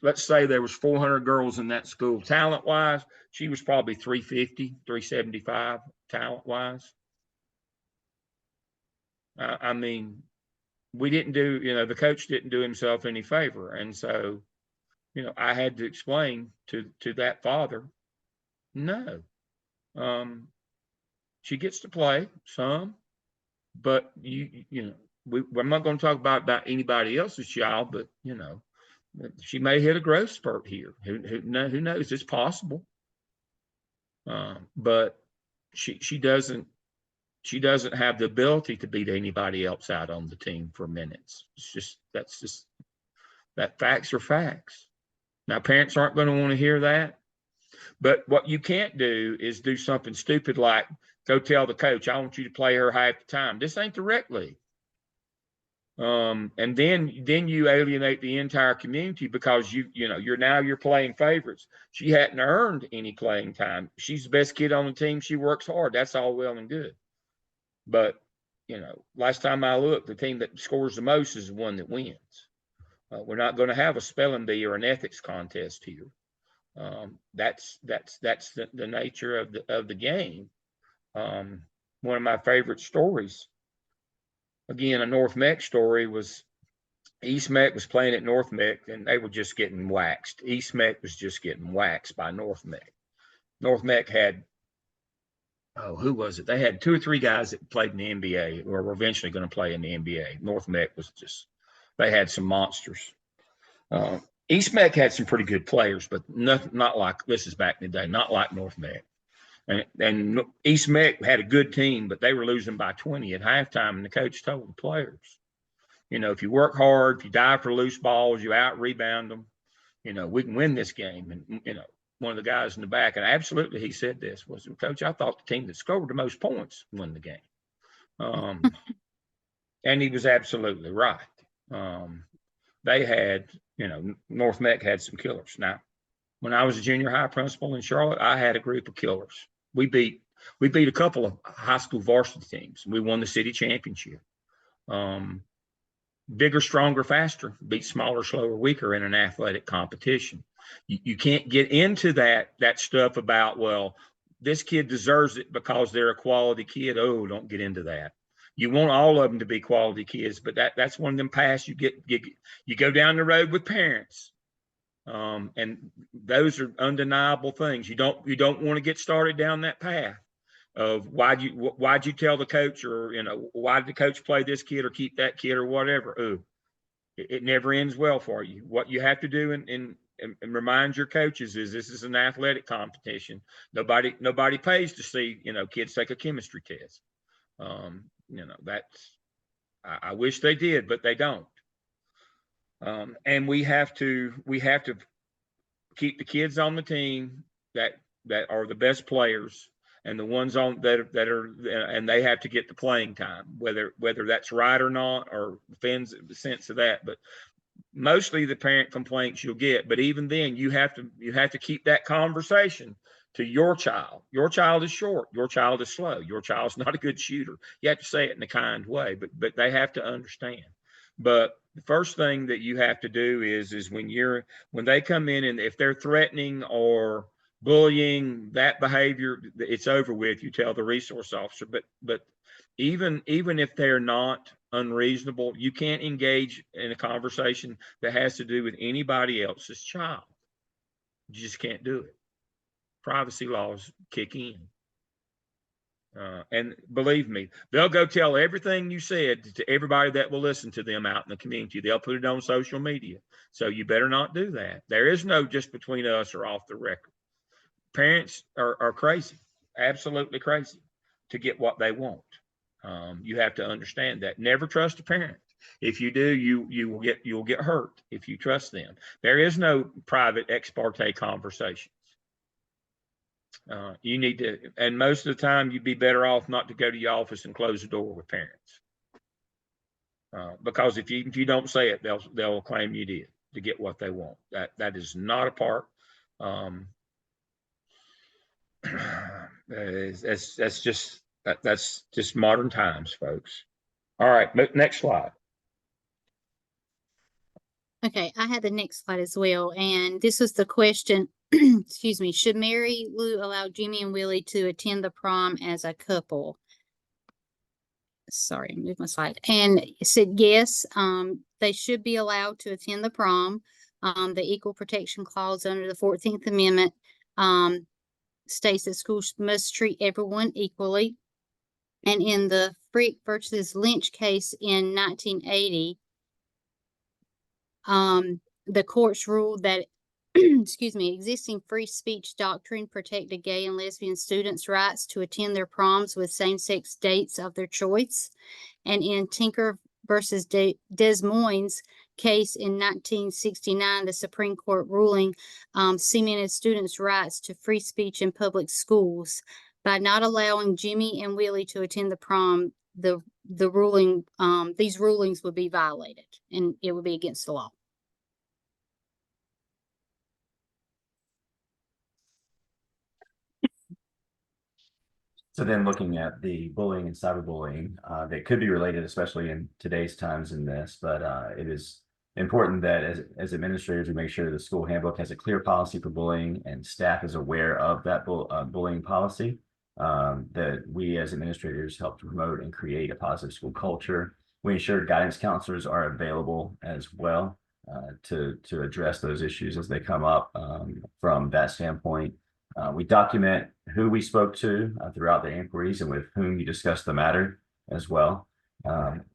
let's say there was 400 girls in that school. Talent-wise, she was probably 350, 375 talent-wise. I mean, we didn't do, the coach didn't do himself any favor. And so, I had to explain to that father, no. She gets to play some, but we're not going to talk about anybody else's child, but she may hit a growth spurt here. Who knows? It's possible. But she doesn't have the ability to beat anybody else out on the team for minutes. That facts are facts. Now, parents aren't going to want to hear that. But what you can't do is do something stupid like go tell the coach, I want you to play her half the time. This ain't the rec league. And then you alienate the entire community because you're playing favorites. She hadn't earned any playing time. She's the best kid on the team. She works hard. That's all well and good. But, last time I looked, the team that scores the most is the one that wins. We're not going to have a spelling bee or an ethics contest here. That's the nature of the game. One of my favorite stories, again, a North Meck story, was East Meck was playing at North Meck and they were just getting waxed. East Meck was just getting waxed by North Meck. North Meck had, who was it? They had 2 or 3 guys that played in the NBA or were eventually going to play in the NBA. North Meck was they had some monsters. East Meck had some pretty good players, but not like, this is back in the day, not like North Meck. And East Meck had a good team, but they were losing by 20 at halftime. And the coach told the players, if you work hard, if you dive for loose balls, you out rebound them, we can win this game. And, one of the guys in the back, and absolutely he said this, was, Coach, I thought the team that scored the most points won the game. And he was absolutely right. They had, North Meck had some killers. Now, when I was a junior high principal in Charlotte, I had a group of killers. We beat a couple of high school varsity teams. We won the city championship. Bigger, stronger, faster, beat smaller, slower, weaker in an athletic competition. You can't get into that stuff about, well, this kid deserves it because they're a quality kid. Oh, don't get into that. You want all of them to be quality kids, but that's one of them paths you go down the road with parents. And those are undeniable things. You don't want to get started down that path of why'd you tell the coach, or why did the coach play this kid or keep that kid or whatever. It never ends well for you. What you have to do and remind your coaches is this is an athletic competition. Nobody pays to see, kids take a chemistry test. That's, I wish they did, but they don't. And we have to keep the kids on the team that are the best players, and the ones on that are, and they have to get the playing time, whether that's right or not, or offends the sense of that. But mostly the parent complaints you'll get. But even then, you have to keep that conversation to your child. Your child is short. Your child is slow. Your child's not a good shooter. You have to say it in a kind way, but they have to understand. But the first thing that you have to do is when they come in, and if they're threatening or bullying, that behavior, it's over with. You tell the resource officer. But even if they're not unreasonable, you can't engage in a conversation that has to do with anybody else's child. You just can't do it. Privacy laws kick in. And believe me, they'll go tell everything you said to everybody that will listen to them out in the community. They'll put it on social media. So you better not do that. There is no just between us or off the record. Parents are crazy, absolutely crazy, to get what they want. You have to understand that. Never trust a parent. If you do, you'll get hurt if you trust them. There is no private ex parte conversations. You need to, and most of the time, you'd be better off not to go to your office and close the door with parents, because if you don't say it, they'll claim you did to get what they want. That is not a part. That's just modern times, folks. All right, next slide. Okay, I had the next slide as well, and this was the question. Excuse me. Should Mary Lou allow Jimmy and Willie to attend the prom as a couple? Sorry, I moved my slide. And it said yes, they should be allowed to attend the prom. The Equal Protection Clause under the 14th Amendment states that schools must treat everyone equally. And in the Frick versus Lynch case in 1980, the courts ruled that excuse me, existing free speech doctrine protected gay and lesbian students' rights to attend their proms with same-sex dates of their choice. And in Tinker versus Des Moines case in 1969, the Supreme Court ruling cemented students' rights to free speech in public schools. By not allowing Jimmy and Willie to attend the prom, the ruling, these rulings would be violated, and it would be against the law. So then looking at the bullying and cyberbullying, that could be related, especially in today's times in this, but it is important that as administrators, we make sure the school handbook has a clear policy for bullying and staff is aware of that bullying policy, that we as administrators help to promote and create a positive school culture. We ensure guidance counselors are available as well to address those issues as they come up from that standpoint. We document who we spoke to throughout the inquiries and with whom you discussed the matter as well.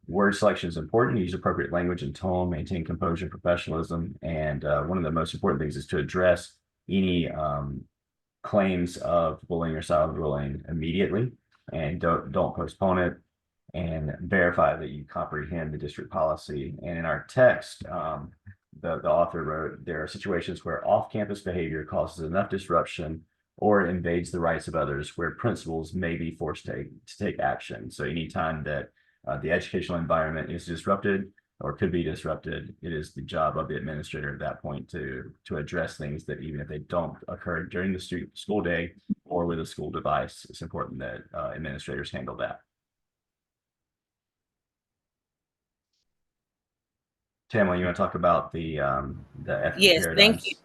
Word selection is important. Use appropriate language and tone, maintain composure and professionalism. And one of the most important things is to address any claims of bullying or cyberbullying immediately, and don't postpone it, and verify that you comprehend the district policy. And in our text, the author wrote, there are situations where off-campus behavior causes enough disruption or invades the rights of others where principals may be forced to take action. So anytime that the educational environment is disrupted or could be disrupted, it is the job of the administrator at that point to address things that even if they don't occur during the school day or with a school device, it's important that administrators handle that. Tamala, you want to talk about the ethical Yes, paradigms? thank you.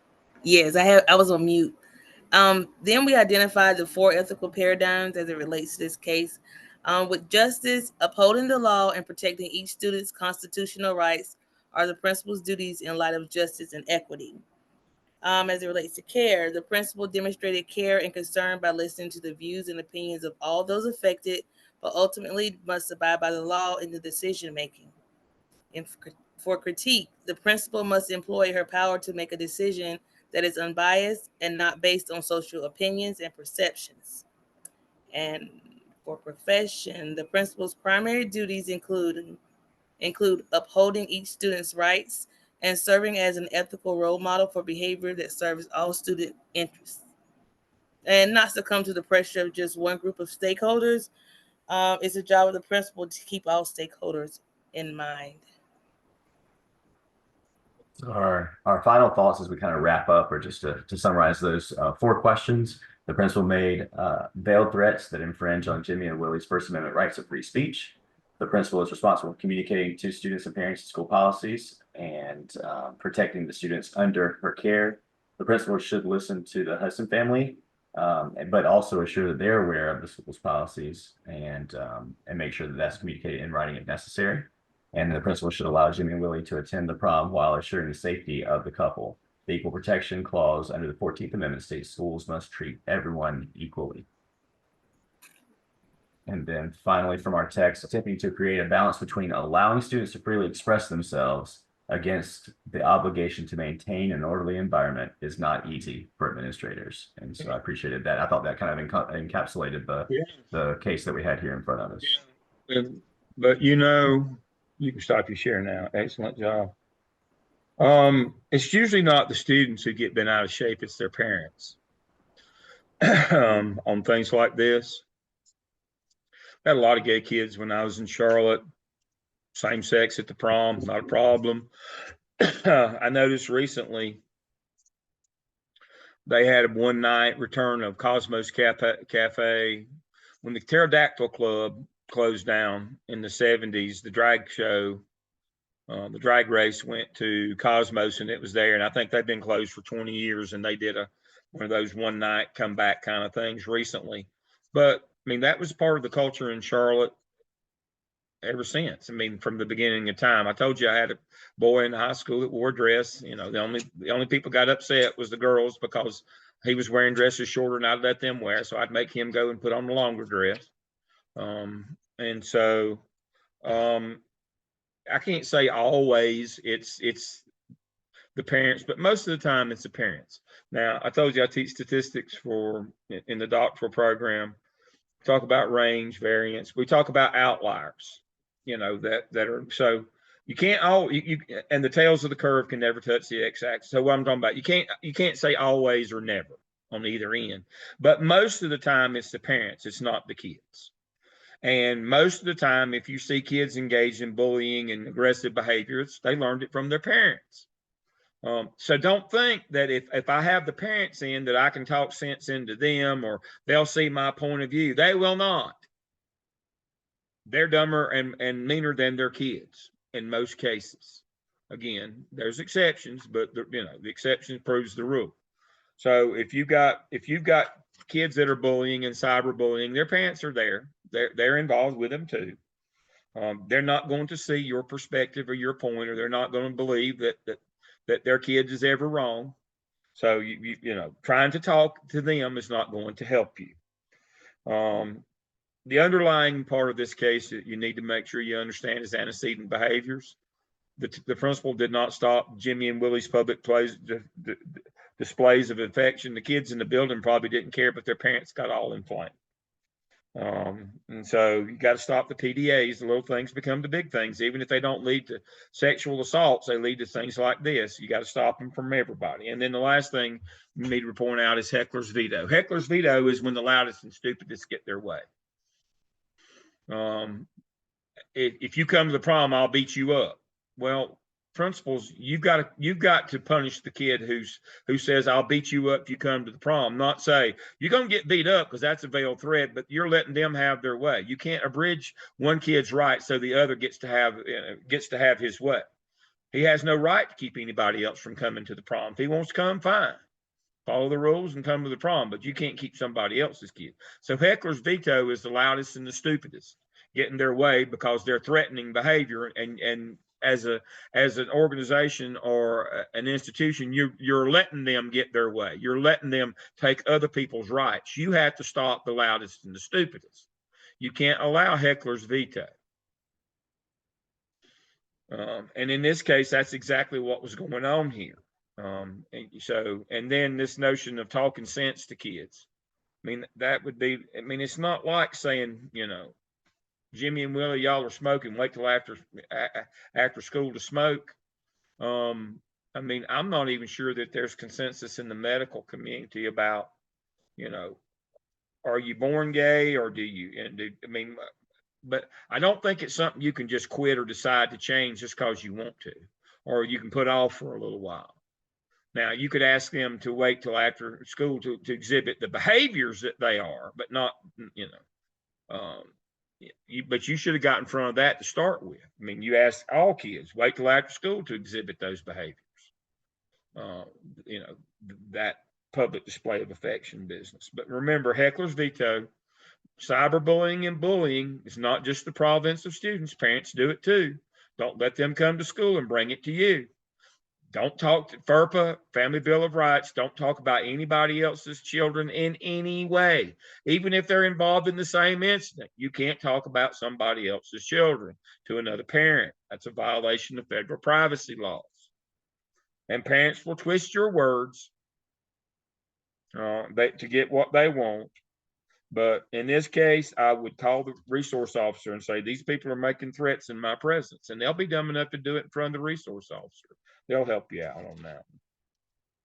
Yes, I was on mute. Then we identified the 4 ethical paradigms as it relates to this case. With justice, upholding the law and protecting each student's constitutional rights are the principal's duties in light of justice and equity. As it relates to care, the principal demonstrated care and concern by listening to the views and opinions of all those affected, but ultimately must abide by the law in the decision making. For critique, the principal must employ her power to make a decision that is unbiased and not based on social opinions and perceptions. And for profession, the principal's primary duties include upholding each student's rights and serving as an ethical role model for behavior that serves all student interests, and not succumb to the pressure of just one group of stakeholders. It's a job of the principal to keep all stakeholders in mind. Our final thoughts as we kind of wrap up, or just to summarize those 4 questions. The principal made veiled threats that infringe on Jimmy and Willie's First Amendment rights of free speech. The principal is responsible for communicating to students and parents school policies and protecting the students under her care. The principal should listen to the Hudson family, but also assure that they're aware of the school's policies and make sure that that's communicated in writing if necessary. And the principal should allow Jimmy and Willie to attend the prom while assuring the safety of the couple. The Equal Protection Clause under the 14th Amendment states schools must treat everyone equally. And then finally, from our text, attempting to create a balance between allowing students to freely express themselves against the obligation to maintain an orderly environment is not easy for administrators. And so I appreciated that. I thought that kind of encapsulated the case that we had here in front of us. But you can stop your share now. Excellent job. It's usually not the students who get bent out of shape, it's their parents on things like this. I had a lot of gay kids when I was in Charlotte, same sex at the prom, not a problem. I noticed recently they had a one night return of Cosmos Cafe when the Pterodactyl Club closed down in the 70s. The drag show, the drag race went to Cosmos, and it was there. And I think they've been closed for 20 years, and they did one of those one night comeback kind of things recently. But I mean, that was part of the culture in Charlotte ever since. I mean, from the beginning of time. I told you I had a boy in high school that wore a dress. You know, the only people got upset was the girls because he was wearing dresses shorter than I'd let them wear. So I'd make him go and put on a longer dress. And so I can't say always it's the parents, but most of the time it's the parents. Now, I told you I teach statistics in the doctoral program. Talk about range, variance. We talk about outliers, that are, so you can't and the tails of the curve can never touch the x-axis. So what I'm talking about, you can't say always or never on either end, but most of the time it's the parents, it's not the kids. And most of the time, if you see kids engaged in bullying and aggressive behaviors, they learned it from their parents. So don't think that if I have the parents in, that I can talk sense into them or they'll see my point of view. They will not. They're dumber and meaner than their kids in most cases. Again, there's exceptions, but the exception proves the rule. So if you've got kids that are bullying and cyberbullying, their parents are there. They're involved with them too. They're not going to see your perspective or your point, or they're not going to believe that their kid is ever wrong. So trying to talk to them is not going to help you. The underlying part of this case that you need to make sure you understand is antecedent behaviors. The principal did not stop Jimmy and Willie's public displays of affection. The kids in the building probably didn't care, but their parents got all inflamed. And so you got to stop the PDAs. The little things become the big things. Even if they don't lead to sexual assaults, they lead to things like this. You got to stop them from everybody. And then the last thing you need to point out is heckler's veto. Heckler's veto is when the loudest and stupidest get their way. If you come to the prom, I'll beat you up. Well, principals, you've got to punish the kid who says I'll beat you up if you come to the prom, not say you're going to get beat up, because that's a veiled threat, but you're letting them have their way. You can't abridge one kid's right so the other gets to have his way. He has no right to keep anybody else from coming to the prom. If he wants to come, fine. Follow the rules and come to the prom, but you can't keep somebody else's kid. So heckler's veto is the loudest and the stupidest getting their way because they're threatening behavior, and as an organization or an institution, you're letting them get their way. You're letting them take other people's rights. You have to stop the loudest and the stupidest. You can't allow heckler's veto. And in this case, that's exactly what was going on here. And then this notion of talking sense to kids. I mean, that would be, I mean, it's not like saying, you know, Jimmy and Willie, y'all are smoking, wait till after school to smoke. I mean, I'm not even sure that there's consensus in the medical community about, you know, are you born gay or do you, I mean, but I don't think it's something you can just quit or decide to change just because you want to, or you can put off for a little while. Now, you could ask them to wait till after school to exhibit the behaviors that they are, but not, you know, but you should have got in front of that to start with. I mean, you ask all kids, wait till after school to exhibit those behaviors. You know, that public display of affection business. But remember, heckler's veto. Cyberbullying and bullying is not just the province of students. Parents do it too. Don't let them come to school and bring it to you. Don't talk to FERPA, Family Bill of Rights. Don't talk about anybody else's children in any way. Even if they're involved in the same incident, you can't talk about somebody else's children to another parent. That's a violation of federal privacy laws. And parents will twist your words to get what they want. But in this case, I would call the resource officer and say, these people are making threats in my presence, and they'll be dumb enough to do it in front of the resource officer. They'll help you out on that.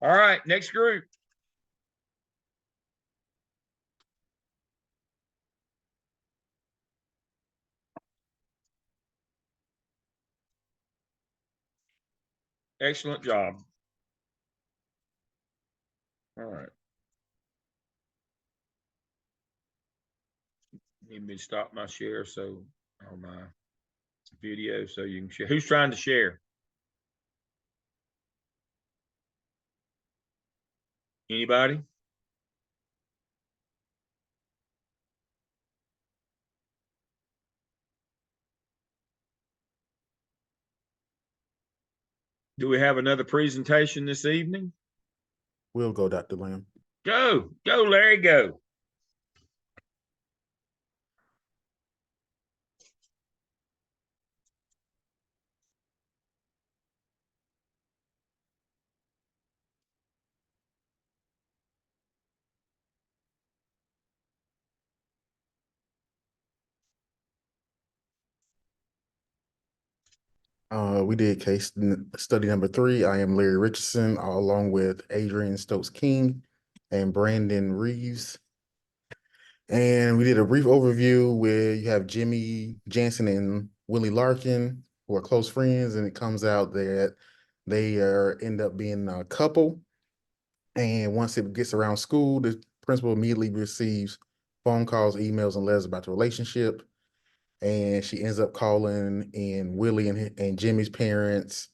All right, next group. Excellent job. All right. Need me to stop my share on my video so you can share. Who's trying to share? Anybody? Do we have another presentation this evening? We'll go, Dr. Lamb. Go, Larry, go. We did case study number 3. I am Larry Richardson, along with Adrian Stokes King and Brandon Reeves. And we did a brief overview where you have Jimmy Jansen and Willie Larkin, who are close friends, and it comes out that they end up being a couple. And once it gets around school, the principal immediately receives phone calls, emails, and letters about the relationship. And she ends up calling in Willie and Jimmy's parents.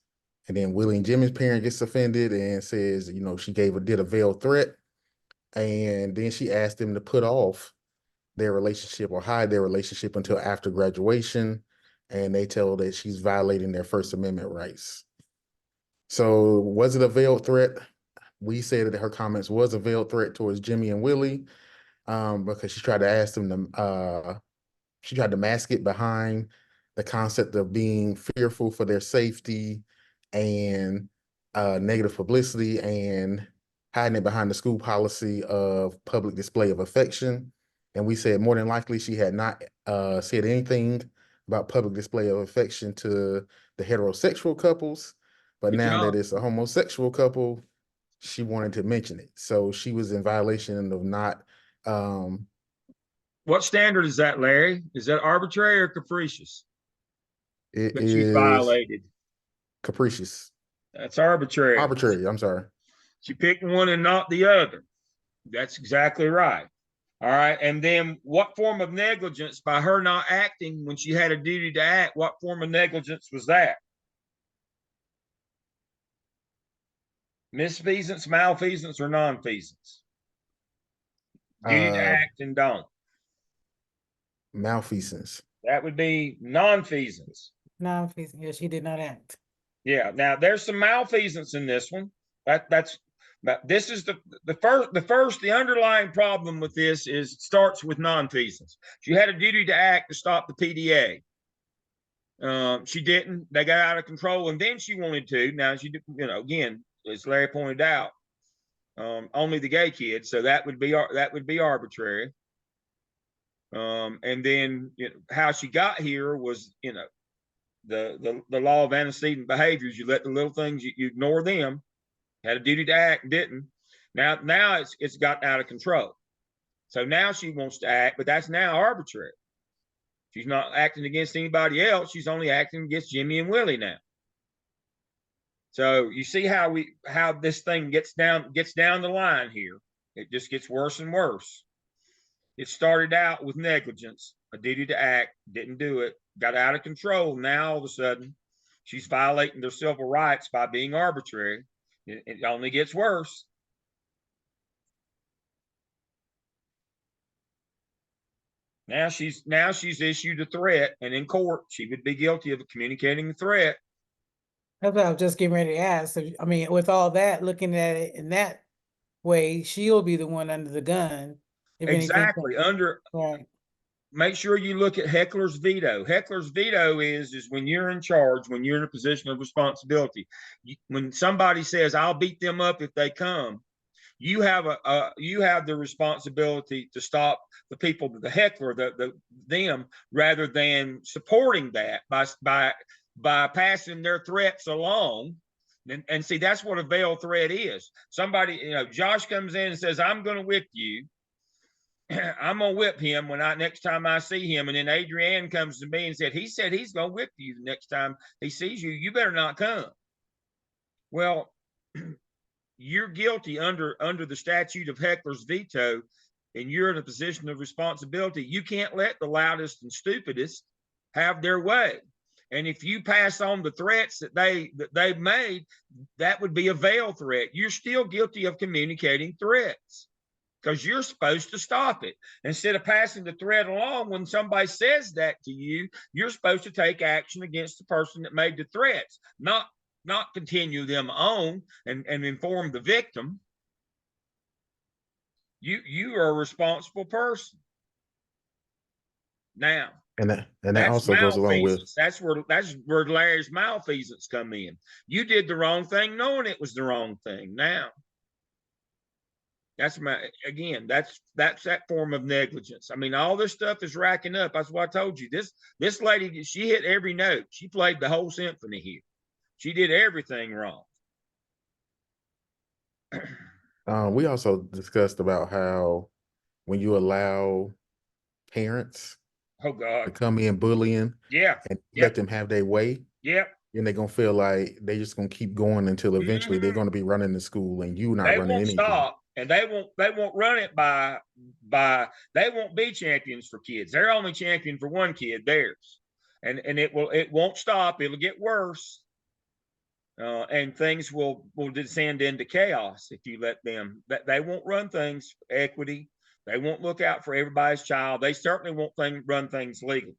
And then Willie and Jimmy's parent gets offended and says, you know, she did a veiled threat. And then she asked them to put off their relationship or hide their relationship until after graduation. And they tell her that she's violating their First Amendment rights. So was it a veiled threat? We said that her comments was a veiled threat towards Jimmy and Willie, because she tried to ask them to, she tried to mask it behind the concept of being fearful for their safety and negative publicity, and hiding it behind the school policy of public display of affection. And we said more than likely she had not said anything about public display of affection to the heterosexual couples, but now that it's a homosexual couple, she wanted to mention it. So she was in violation of not. What standard is that, Larry? Is that arbitrary or capricious? It But is she's violated. Capricious. That's arbitrary. Arbitrary, I'm sorry. She picked one and not the other. That's exactly right. All right. And then what form of negligence by her not acting when she had a duty to act? What form of negligence was that? Misfeasance, malfeasance, or nonfeasance? Duty to act and don't. Malfeasance. That would be nonfeasance. Nonfeasance. Yeah, she did not act. Yeah. Now there's some malfeasance in this one. But this is the underlying problem with this is it starts with nonfeasance. She had a duty to act to stop the PDA. She didn't. They got out of control, and then she wanted to. Now she, again, as Larry pointed out, only the gay kids, so that would be arbitrary. And then how she got here was, the law of antecedent behaviors. You let the little things, you ignore them. Had a duty to act, didn't. Now it's gotten out of control. So now she wants to act, but that's now arbitrary. She's not acting against anybody else. She's only acting against Jimmy and Willie now. So you see how this thing gets down the line here. It just gets worse and worse. It started out with negligence, a duty to act, didn't do it, got out of control. Now all of a sudden, she's violating their civil rights by being arbitrary. It only gets worse. Now she's issued a threat, and in court, she would be guilty of communicating the threat. That's what I was just getting ready to ask. I mean, with all that, looking at it in that way, she'll be the one under the gun. If Exactly. Right. Make sure you look at heckler's veto. Heckler's veto is when you're in charge, when you're in a position of responsibility. When somebody says, "I'll beat them up if they come," you have the responsibility to stop the people, the heckler, them, rather than supporting that by passing their threats along. And see, that's what a veiled threat is. Somebody, Josh comes in and says, "I'm going to whip you." I'm gonna whip him next time I see him. And then Adrienne comes to me and said he's gonna whip you the next time he sees you. You better not come. Well, you're guilty under the statute of heckler's veto, and you're in a position of responsibility. You can't let the loudest and stupidest have their way. And if you pass on the threats that they've made, that would be a veiled threat. You're still guilty of communicating threats, because you're supposed to stop it. Instead of passing the threat along, when somebody says that to you, you're supposed to take action against the person that made the threats, not continue them on and inform the victim. You are a responsible person. Now, and that also goes along with, that's where Larry's malfeasance come in. You did the wrong thing knowing it was the wrong thing. Now, that's that form of negligence. I mean, all this stuff is racking up. That's what I told you. This lady, she hit every note. She played the whole symphony here. She did everything wrong. We also discussed about how when you allow parents to come in bullying, and let them have their way, and they're gonna feel like they're just gonna keep going until eventually they're gonna be running the school and you not running anything. Stop, and they won't run it by they won't be champions for kids. They're only champion for one kid, theirs, and it won't stop. It'll get worse, and things will descend into chaos if you let them. They won't run things equity. They won't look out for everybody's child. They certainly won't run things legal.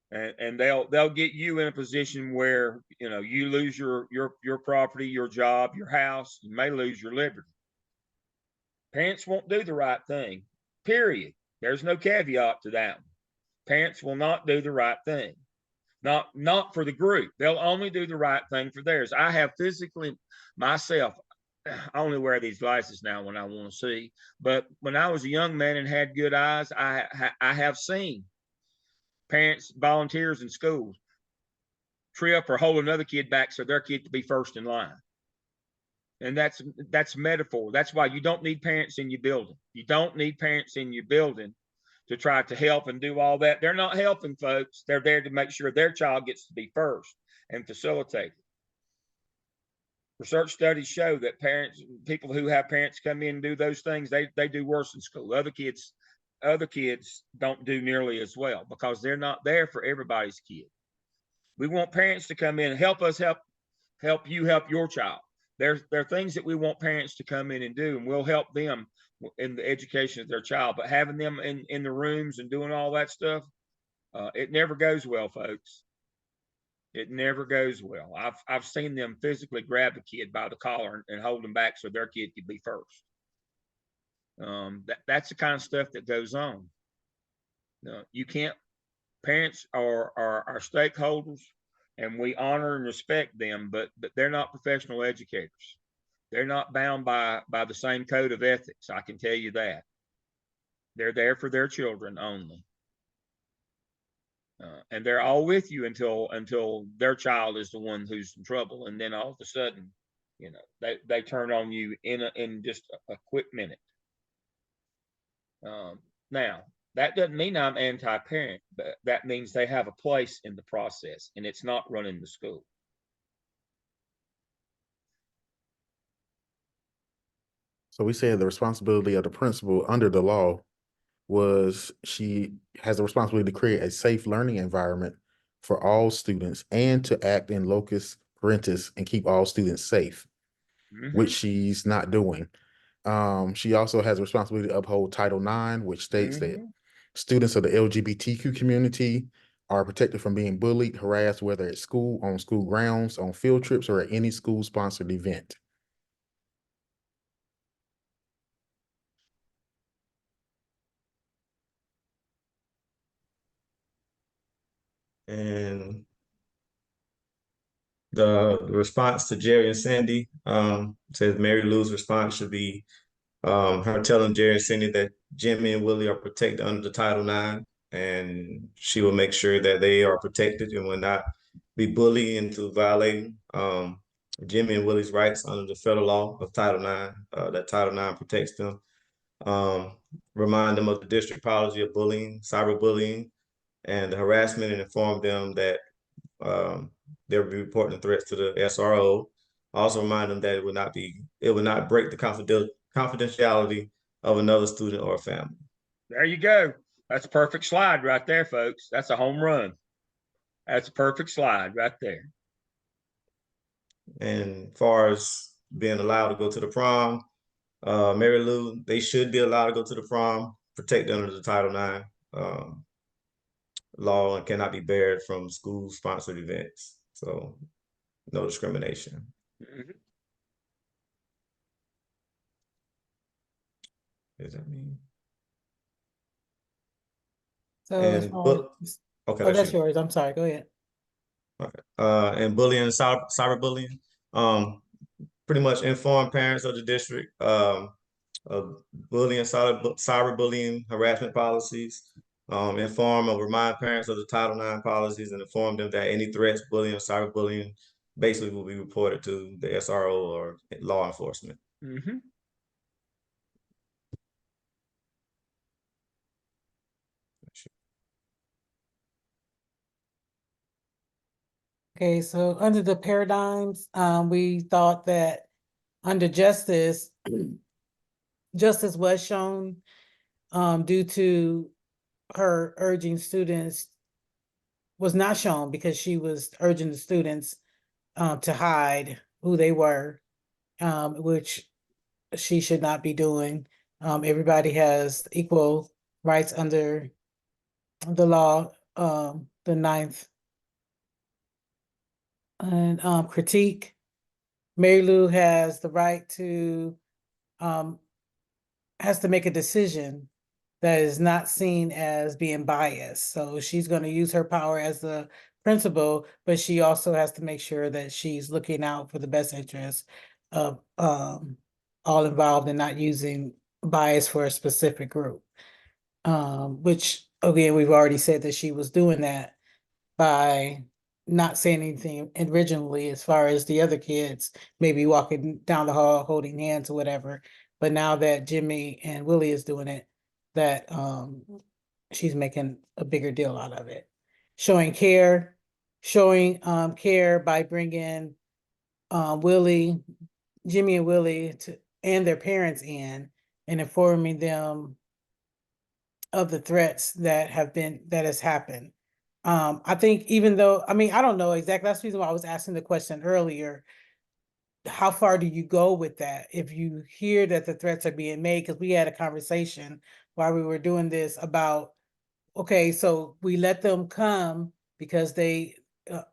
And they'll get you in a position where you lose your property, your job, your house. You may lose your liberty. Parents won't do the right thing. Period. There's no caveat to that one. Parents will not do the right thing. Not for the group. They'll only do the right thing for theirs. I have physically myself. I only wear these glasses now when I want to see. But when I was a young man and had good eyes, I have seen parents, volunteers in schools, trip or hold another kid back so their kid to be first in line. And that's metaphor. That's why you don't need parents in your building. You don't need parents in your building to try to help and do all that. They're not helping folks. They're there to make sure their child gets to be first and facilitate it. Research studies show that people who have parents come in and do those things, they do worse in school. Other kids don't do nearly as well because they're not there for everybody's kid. We want parents to come in and help us help you help your child. There are things that we want parents to come in and do, and we'll help them in the education of their child. But having them in the rooms and doing all that stuff, it never goes well, folks. It never goes well. I've seen them physically grab a kid by the collar and hold them back so their kid could be first. That's the kind of stuff that goes on. You can't Parents are our stakeholders, and we honor and respect them, but they're not professional educators. They're not bound by the same code of ethics. I can tell you that. They're there for their children only. And they're all with you until their child is the one who's in trouble, and then all of a sudden, you know, they turn on you in just a quick minute. Now, that doesn't mean I'm anti-parent, but that means they have a place in the process, and it's not running the school. So we said the responsibility of the principal under the law was she has the responsibility to create a safe learning environment for all students and to act in locus parentis and keep all students safe, which she's not doing. She also has a responsibility to uphold Title IX, which states that students of the LGBTQ community are protected from being bullied, harassed, whether at school, on school grounds, on field trips, or at any school-sponsored event. And the response to Jerry and Sandy says Mary Lou's response should be her telling Jerry and Cindy that Jimmy and Willie are protected under the Title IX, and she will make sure that they are protected and will not be bullied into violating Jimmy and Willie's rights under the federal law of Title IX. That Title IX protects them. Remind them of the district policy of bullying, cyberbullying, and the harassment, and inform them that they'll be reporting the threats to the SRO. Also remind them that it would not break the confidentiality of another student or family. There you go. That's a perfect slide right there, folks. That's a home run. That's a perfect slide right there. And as far as being allowed to go to the prom, Mary Lou, they should be allowed to go to the prom, protected under the Title IX law, and cannot be barred from school-sponsored events. So no discrimination. Does that mean? So And okay, oh, that's yours. I'm sorry. Go ahead. Okay. And bullying and cyberbullying, pretty much inform parents of the district of bullying, cyberbullying, harassment policies. Inform or remind parents of the Title IX policies, and inform them that any threats, bullying, or cyberbullying basically will be reported to the SRO or law enforcement. Okay, so under the paradigms, we thought that under justice, justice was shown due to her urging students, was not shown because she was urging the students to hide who they were, which she should not be doing. Everybody has equal rights under the law, the ninth. And critique. Mary Lou has the right to, has to make a decision that is not seen as being biased. So she's going to use her power as the principal, but she also has to make sure that she's looking out for the best interest of all involved and not using bias for a specific group. Which again, we've already said that she was doing that by not saying anything originally as far as the other kids, maybe walking down the hall holding hands or whatever. But now that Jimmy and Willie is doing it, that she's making a bigger deal out of it. Showing care by bringing Jimmy and Willie and their parents in and informing them of the threats that has happened. I think even though, I mean, I don't know exactly, that's the reason why I was asking the question earlier. How far do you go with that? If you hear that the threats are being made, because we had a conversation while we were doing this about, okay, so we let them come because they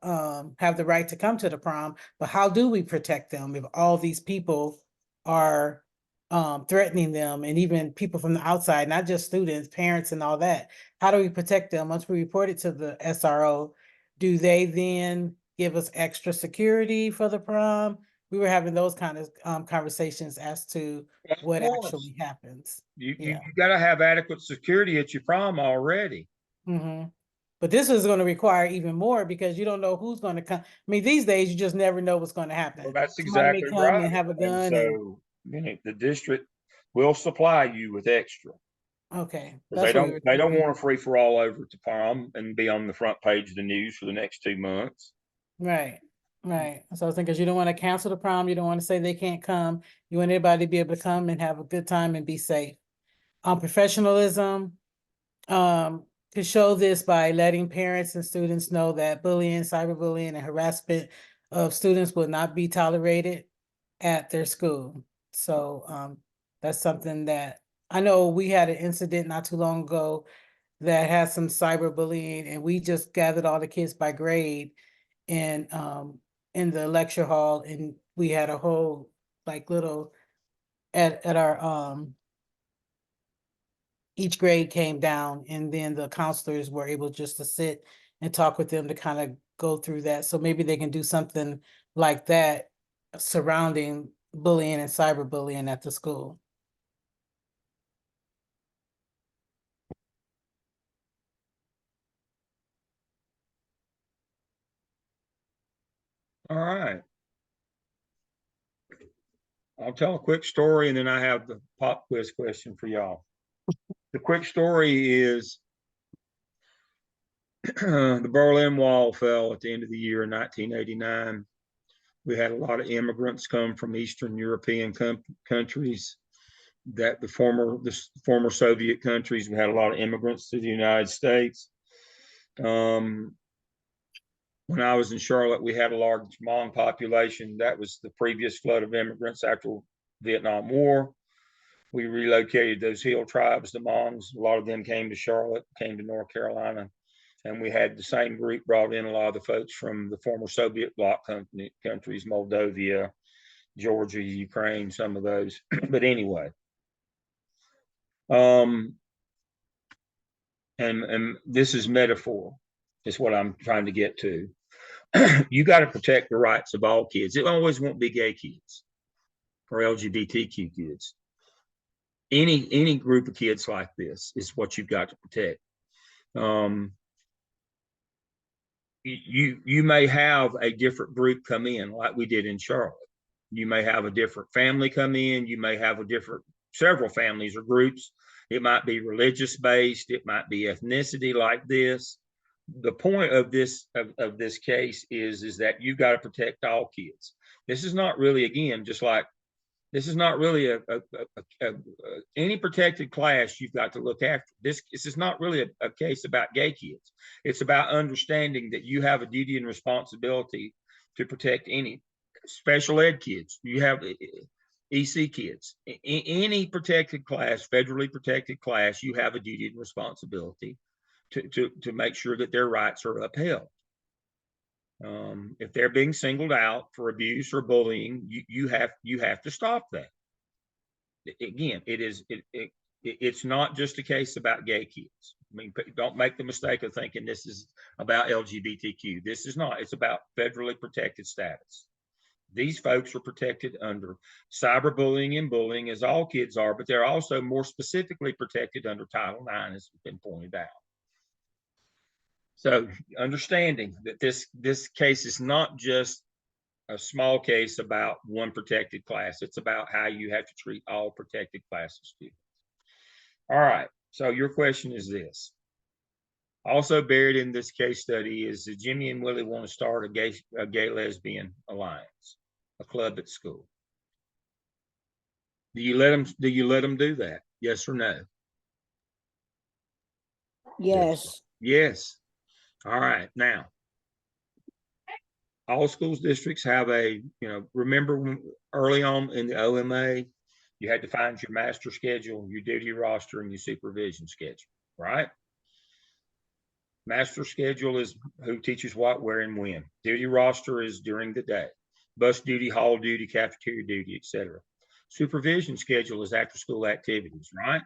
have the right to come to the prom, but how do we protect them if all these people are threatening them, and even people from the outside, not just students, parents and all that. How do we protect them? Once we report it to the SRO, do they then give us extra security for the prom? We were having those kind of conversations as to Of what course. actually happens. You Yeah. got to have adequate security at your prom already. Mm-hmm. But this is going to require even more because you don't know who's going to come. I mean, these days you just never know what's going to happen. Well, that's Somebody may exactly come right. and have a And gun. so, the district will supply you with extra. Okay, 'Cause that's they what we were don't thinking. want to free for all over to prom and be on the front page of the news for the next 2 months. Right, right. So I was thinking, 'cause you don't want to cancel the prom, you don't want to say they can't come. You want everybody to be able to come and have a good time and be safe. Professionalism, to show this by letting parents and students know that bullying, cyberbullying, and harassment of students will not be tolerated at their school. So, that's something that, I know we had an incident not too long ago that had some cyberbullying, and we just gathered all the kids by grade and in the lecture hall, and we had a whole like little at our each grade came down, and then the counselors were able just to sit and talk with them to kind of go through that. So maybe they can do something like that surrounding bullying and cyberbullying at the school. All right. I'll tell a quick story and then I have the pop quiz question for y'all. The quick story is the Berlin Wall fell at the end of the year in 1989. We had a lot of immigrants come from Eastern European countries, that the former Soviet countries. We had a lot of immigrants to the United States. When I was in Charlotte, we had a large Hmong population. That was the previous flood of immigrants after Vietnam War. We relocated those hill tribes, the Hmongs. A lot of them came to Charlotte, came to North Carolina. And we had the same group brought in a lot of the folks from the former Soviet bloc countries, Moldova, Georgia, Ukraine, some of those. But anyway, and this is metaphor, is what I'm trying to get to. You got to protect the rights of all kids. It always won't be gay kids or LGBTQ kids. Any group of kids like this is what you've got to protect. You may have a different group come in, like we did in Charlotte. You may have a different family come in. You may have several families or groups. It might be religious based. It might be ethnicity like this. The point of this case is that you've got to protect all kids. This is not really, again, just like this is not really any protected class you've got to look after. This is not really a case about gay kids. It's about understanding that you have a duty and responsibility to protect any special ed kids. You have EC kids. Any protected class, federally protected class, you have a duty and responsibility to make sure that their rights are upheld. If they're being singled out for abuse or bullying, you have to stop that. Again, it's not just a case about gay kids. I mean, don't make the mistake of thinking this is about LGBTQ. This is not. It's about federally protected status. These folks are protected under cyberbullying and bullying, as all kids are, but they're also more specifically protected under Title IX, as has been pointed out. So understanding that this case is not just a small case about one protected class. It's about how you have to treat all protected class of students. All right, so your question is this. Also buried in this case study is that Jimmy and Willie want to start a gay lesbian alliance, a club at school. Do you let them do that? Yes or no? Yes. Yes. All right. Now, all schools districts have remember when early on in the OMA, you had to find your master schedule, your duty roster, and your supervision schedule, right? Master schedule is who teaches what, where, and when. Duty roster is during the day. Bus duty, hall duty, cafeteria duty, etc. supervision schedule is after school activities, right?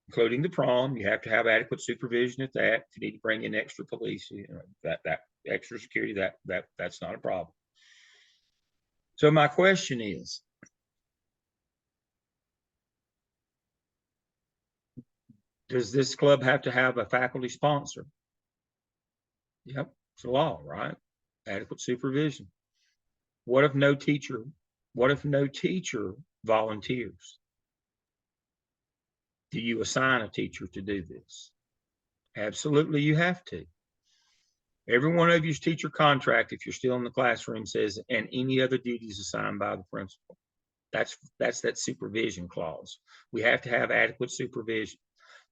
Including the prom. You have to have adequate supervision at that. If you need to bring in extra police, you know, that extra security, that's not a problem. So my question is, does this club have to have a faculty sponsor? Yep, it's a law, right? Adequate supervision. What if no teacher volunteers? Do you assign a teacher to do this? Absolutely, you have to. Every one of you's teacher contract, if you're still in the classroom, says, and any other duties assigned by the principal. That's that supervision clause. We have to have adequate supervision.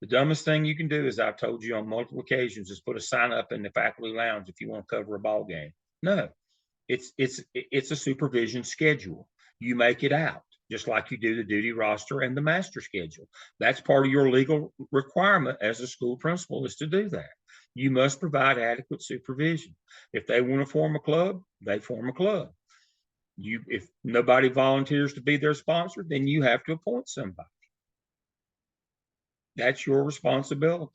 The dumbest thing you can do, as I've told you on multiple occasions, is put a sign up in the faculty lounge if you want to cover a ball game. No, it's a supervision schedule. You make it out, just like you do the duty roster and the master schedule. That's part of your legal requirement as a school principal, is to do that. You must provide adequate supervision. If they want to form a club, they form a club. If nobody volunteers to be their sponsor, then you have to appoint somebody. That's your responsibility.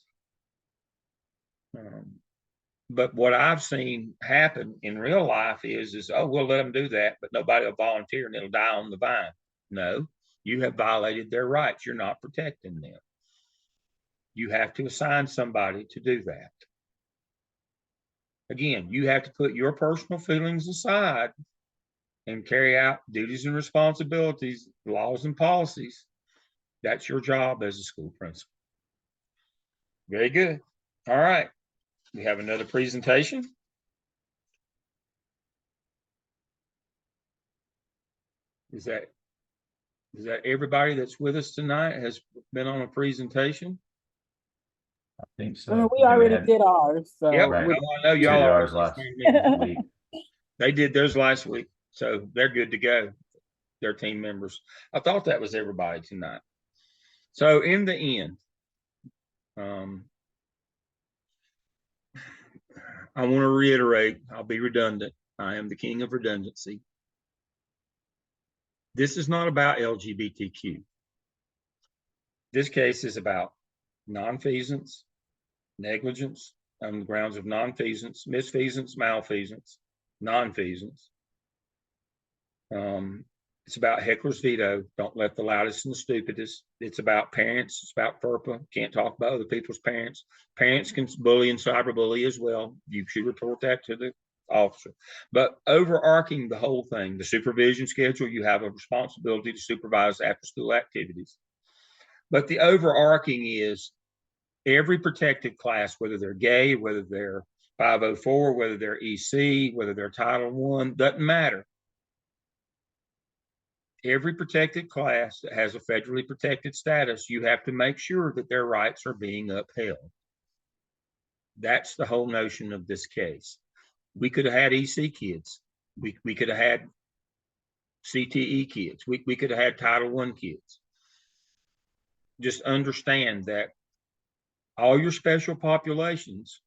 But what I've seen happen in real life is, oh, we'll let them do that, but nobody will volunteer and it'll die on the vine. No, you have violated their rights. You're not protecting them. You have to assign somebody to do that. Again, you have to put your personal feelings aside and carry out duties and responsibilities, laws and policies. That's your job as a school principal. Very good. All right. We have another presentation. Is that everybody that's with us tonight has been on a presentation? I think so. Well, we already did ours, so. Yep, Right. I know We did y'all ours last week. They did theirs last week, so they're good to go. Their team members. I thought that was everybody tonight. So in the end, I want to reiterate, I'll be redundant. I am the king of redundancy. This is not about LGBTQ. This case is about nonfeasance, negligence on the grounds of nonfeasance, misfeasance, malfeasance, nonfeasance. It's about heckler's veto. Don't let the loudest and the stupidest. It's about parents. It's about FERPA. Can't talk about other people's parents. Parents can bully and cyberbully as well. You should report that to the officer. But overarching the whole thing, the supervision schedule, you have a responsibility to supervise after school activities. But the overarching is every protected class, whether they're gay, whether they're 504, whether they're EC, whether they're Title I, doesn't matter. Every protected class that has a federally protected status, you have to make sure that their rights are being upheld. That's the whole notion of this case. We could have had EC kids. We could have had CTE kids. We could have had Title I kids. Just understand that all your special populations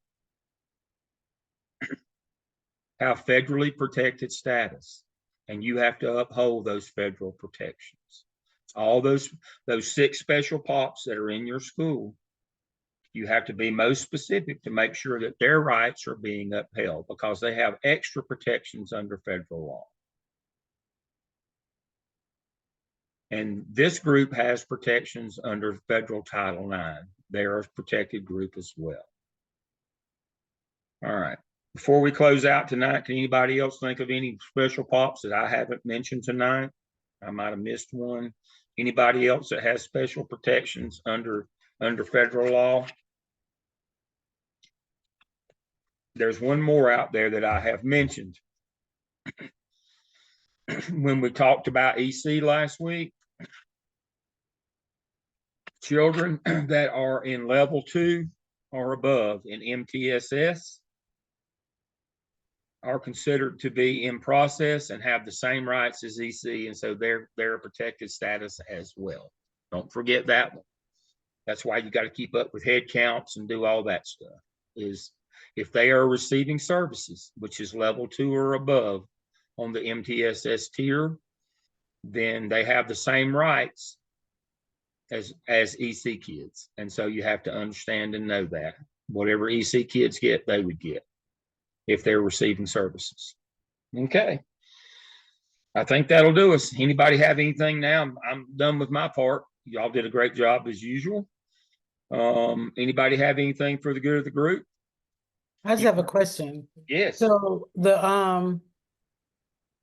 have federally protected status, and you have to uphold those federal protections. All those 6 special pops that are in your school, you have to be most specific to make sure that their rights are being upheld, because they have extra protections under federal law. And this group has protections under federal Title IX. They are a protected group as well. All right. Before we close out tonight, can anybody else think of any special pops that I haven't mentioned tonight? I might have missed one. Anybody else that has special protections under federal law? There's one more out there that I have mentioned. When we talked about EC last week, children that are in level 2 or above in MTSS are considered to be in process and have the same rights as EC, and so they're a protected status as well. Don't forget that one. That's why you got to keep up with head counts and do all that stuff. Is if they are receiving services, which is level 2 or above on the MTSS tier, then they have the same rights as EC kids. And so you have to understand and know that whatever EC kids get, they would get if they're receiving services. Okay. I think that'll do us. Anybody have anything now? I'm done with my part. Y'all did a great job as usual. Anybody have anything for the good of the group? I just have a question. Yes. So the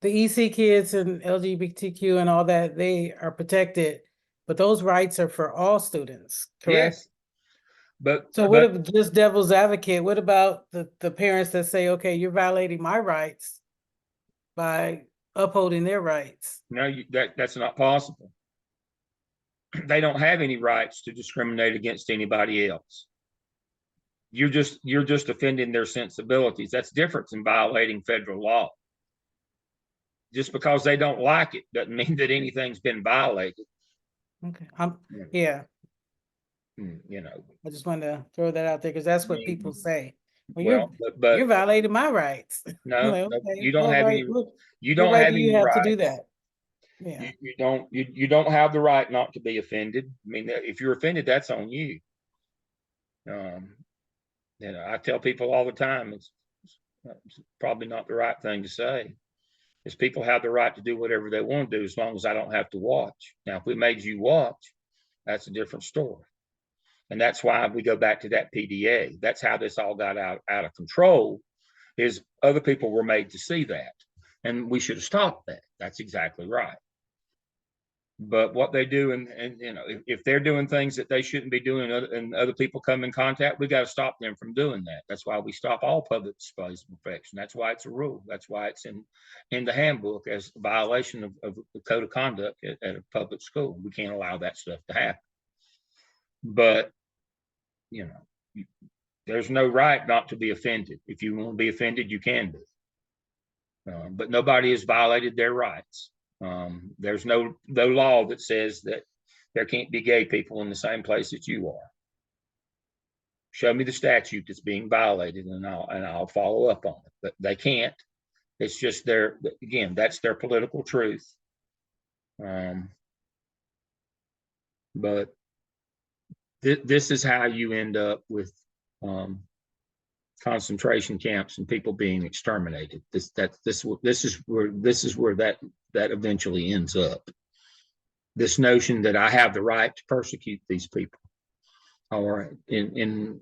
EC kids and LGBTQ and all that, they are protected, but those rights are for all students, correct? Yes. But so what if, just devil's advocate, what about the parents that say, okay, you're violating my rights by upholding their rights? No, that's not possible. They don't have any rights to discriminate against anybody else. You're just offending their sensibilities. That's different than violating federal law. Just because they don't like it doesn't mean that anything's been violated. Okay. Yeah. You know, I just wanted to throw that out there because that's what people say. Well, but you're violating my rights. No, like, no, okay, you don't have right, any. look, You don't what right have do any you have rights to do that? Yeah. You don't have the right not to be offended. I mean, if you're offended, that's on you. You know, I tell people all the time, it's probably not the right thing to say. Is people have the right to do whatever they want to do as long as I don't have to watch. Now, if we made you watch, that's a different story. And that's why we go back to that PDA. That's how this all got out of control, is other people were made to see that. And we should have stopped that. That's exactly right. But what they do, and you know, if they're doing things that they shouldn't be doing, and other people come in contact, we got to stop them from doing that. That's why we stop all public displays of affection. That's why it's a rule. That's why it's in the handbook as a violation of the code of conduct at a public school. We can't allow that stuff to happen. But you know, there's no right not to be offended. If you want to be offended, you can be. But nobody has violated their rights. There's no law that says that there can't be gay people in the same place that you are. Show me the statute that's being violated, and I'll follow up on it. But they can't. It's just again, that's their political truth. But this is how you end up with concentration camps and people being exterminated. This is where that eventually ends up. This notion that I have the right to persecute these people or and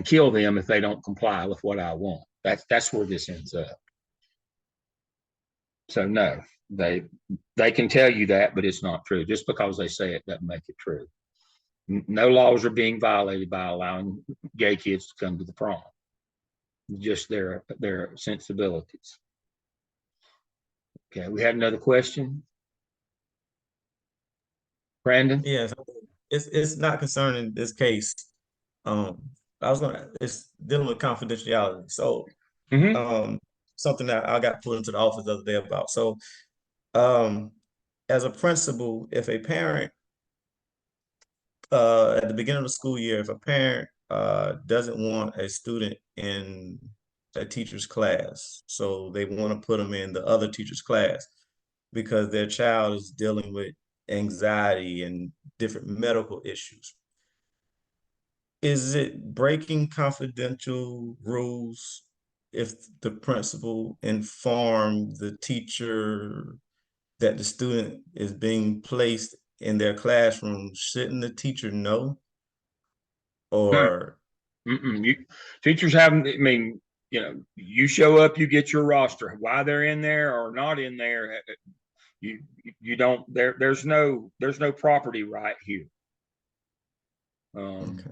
kill them if they don't comply with what I want. That's where this ends up. So no, they can tell you that, but it's not true. Just because they say it doesn't make it true. No laws are being violated by allowing gay kids to come to the prom. Just their sensibilities. Okay, we had another question. Brandon? Yes, it's not concerning this case. It's dealing with confidentiality. So something that I got put into the office the other day about. So as a principal, if a parent at the beginning of the school year, if a parent doesn't want a student in a teacher's class, so they want to put them in the other teacher's class because their child is dealing with anxiety and different medical issues. Is it breaking confidential rules if the principal informed the teacher that the student is being placed in their classroom? Shouldn't the teacher know? Or teachers haven't, I mean, you know, you show up, you get your roster. Why they're in there or not in there, you don't, there's no property right here. okay.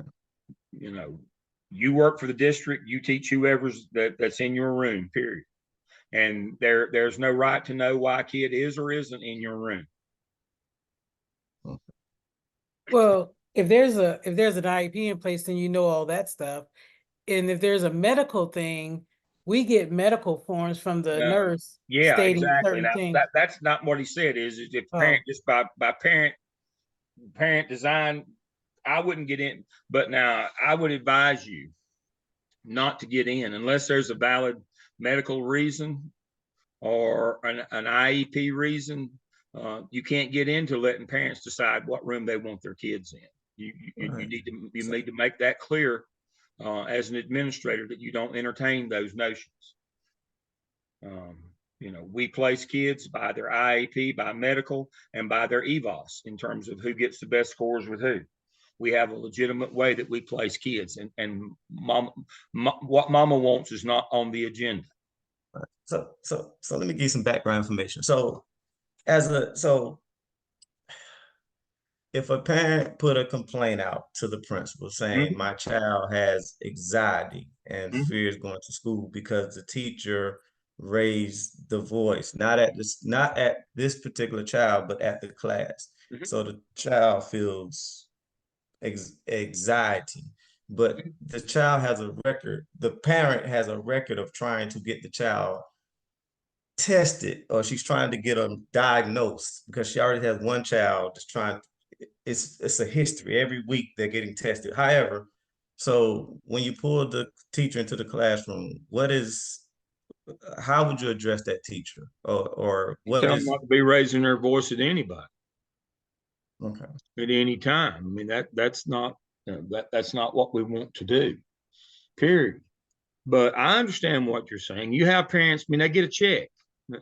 You know, you work for the district, you teach whoever's that's in your room, period. And there's no right to know why a kid is or isn't in your room. Well, if there's an IEP in place, then you know all that stuff. And if there's a medical thing, we get medical forms from the nurse stating exactly. certain things. That's not what he said. Is if parent just by parent design, I wouldn't get in. But now I would advise you not to get in unless there's a valid medical reason or an IEP reason. You can't get into letting parents decide what room they want their kids in. You Right. need to make that clear as an administrator, that you don't entertain those notions. You know, we place kids by their IAP, by medical, and by their EVOS in terms of who gets the best scores with who. We have a legitimate way that we place kids, and what mama wants is not on the agenda. So let me give you some background information. So if a parent put a complaint out to the principal saying my child has anxiety and fears going to school because the teacher raised the voice, not at this particular child, but at the class. So the child feels anxiety, but the child has a record, the parent has a record of trying to get the child tested, or she's trying to get them diagnosed because she already has one child that's trying. It's a history. Every week they're getting tested. However, so when you pull the teacher into the classroom, how would you address that teacher, or what Tell them is? not to be raising their voice at anybody. Okay. At any time. I mean, that's not that's not what we want to do. Period. But I understand what you're saying. You have parents. I mean, they get a check,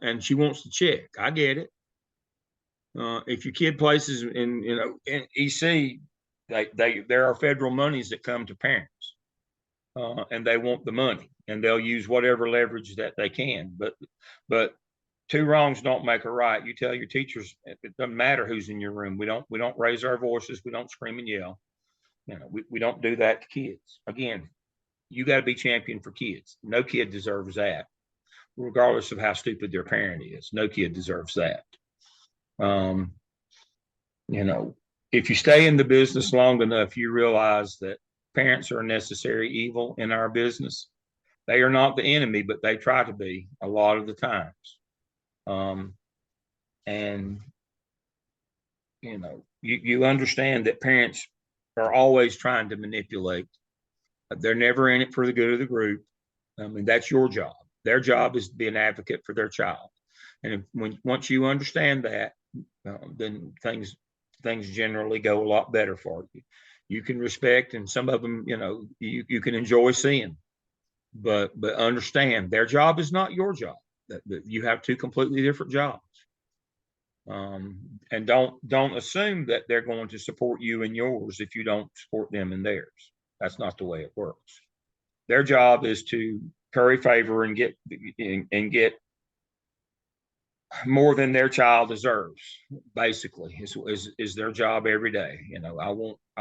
and she wants the check. I get it. If your kid places in EC, there are federal monies that come to parents, and they want the money, and they'll use whatever leverage that they can. But two wrongs don't make a right. You tell your teachers it doesn't matter who's in your room. We don't raise our voices. We don't scream and yell. You know, we don't do that to kids. Again, you got to be champion for kids. No kid deserves that, regardless of how stupid their parent is. No kid deserves that. You know, if you stay in the business long enough, you realize that parents are a necessary evil in our business. They are not the enemy, but they try to be a lot of the times. And you know, you understand that parents are always trying to manipulate. They're never in it for the good of the group. I mean, that's your job. Their job is to be an advocate for their child. And once you understand that, then things generally go a lot better for you. You can respect, and some of them, you know, you can enjoy seeing, but understand their job is not your job. That you have two completely different jobs. And don't assume that they're going to support you in yours if you don't support them in theirs. That's not the way it works. Their job is to curry favor and get more than their child deserves. Basically, is their job every day. You know, I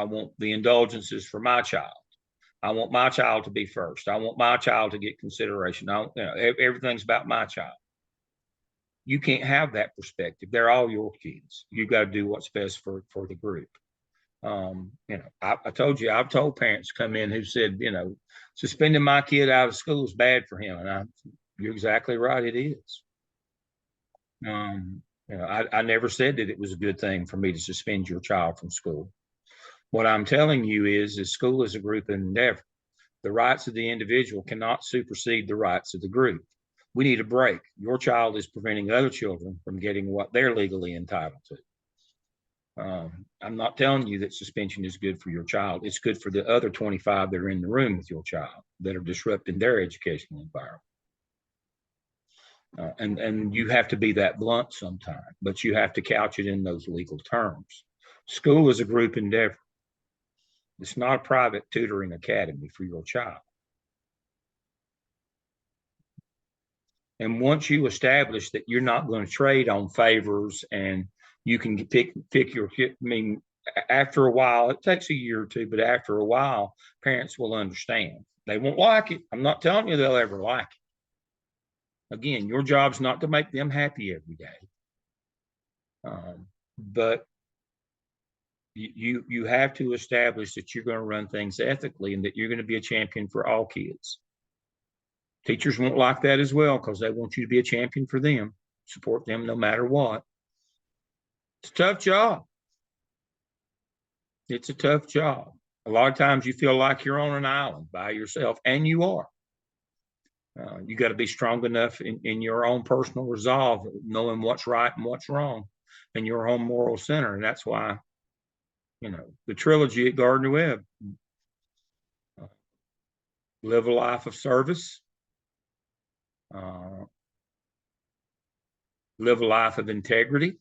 want the indulgences for my child. I want my child to be first. I want my child to get consideration. Everything's about my child. You can't have that perspective. They're all your kids. You got to do what's best for the group. You know, I told you, I've told parents come in who said, you know, suspending my kid out of school is bad for him. And you're exactly right. It is. You know, I never said that it was a good thing for me to suspend your child from school. What I'm telling you is school is a group endeavor. The rights of the individual cannot supersede the rights of the group. We need a break. Your child is preventing other children from getting what they're legally entitled to. I'm not telling you that suspension is good for your child. It's good for the other 25 that are in the room with your child that are disrupting their educational environment. And you have to be that blunt sometimes, but you have to couch it in those legal terms. School is a group endeavor. It's not a private tutoring academy for your child. And once you establish that you're not going to trade on favors and you can pick your kid, I mean, after a while, it takes a year or two, but after a while, parents will understand. They won't like it. I'm not telling you they'll ever like it. Again, your job's not to make them happy every day. But you have to establish that you're going to run things ethically and that you're going to be a champion for all kids. Teachers won't like that as well because they want you to be a champion for them, support them no matter what. It's a tough job. It's a tough job. A lot of times you feel like you're on an island by yourself, and you are. You got to be strong enough in your own personal resolve, knowing what's right and what's wrong. and your home moral center. And that's why, the trilogy at Gardner Webb, live a life of service, live a life of integrity,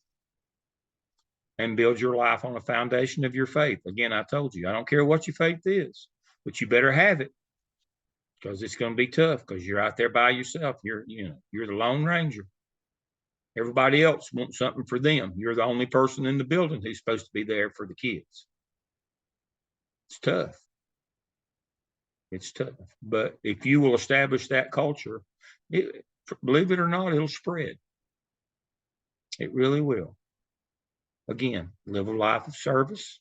and build your life on a foundation of your faith. Again, I told you, I don't care what your faith is, but you better have it, because it's going to be tough, because you're out there by yourself. You're the Lone Ranger. Everybody else wants something for them. You're the only person in the building who's supposed to be there for the kids. It's tough. It's tough. But if you will establish that culture, believe it or not, it'll spread. It really will. Again, live a life of service.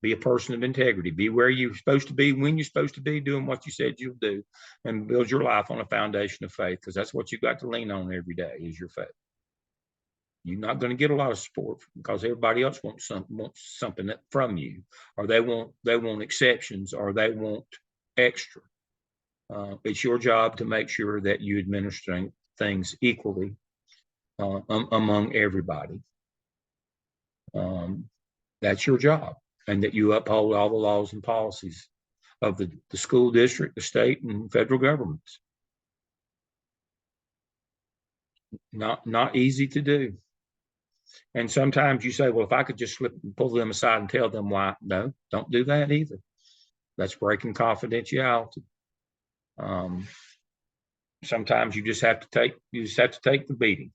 Be a person of integrity. Be where you're supposed to be, when you're supposed to be, doing what you said you'll do, and build your life on a foundation of faith, because that's what you've got to lean on every day is your faith. You're not going to get a lot of support because everybody else wants something from you, or they want exceptions, or they want extra. It's your job to make sure that you administer things equally among everybody. That's your job, and that you uphold all the laws and policies of the school district, the state, and federal governments. Not easy to do. And sometimes you say, well, if I could just pull them aside and tell them why. No, don't do that either. That's breaking confidentiality. Sometimes you just have to take the beating.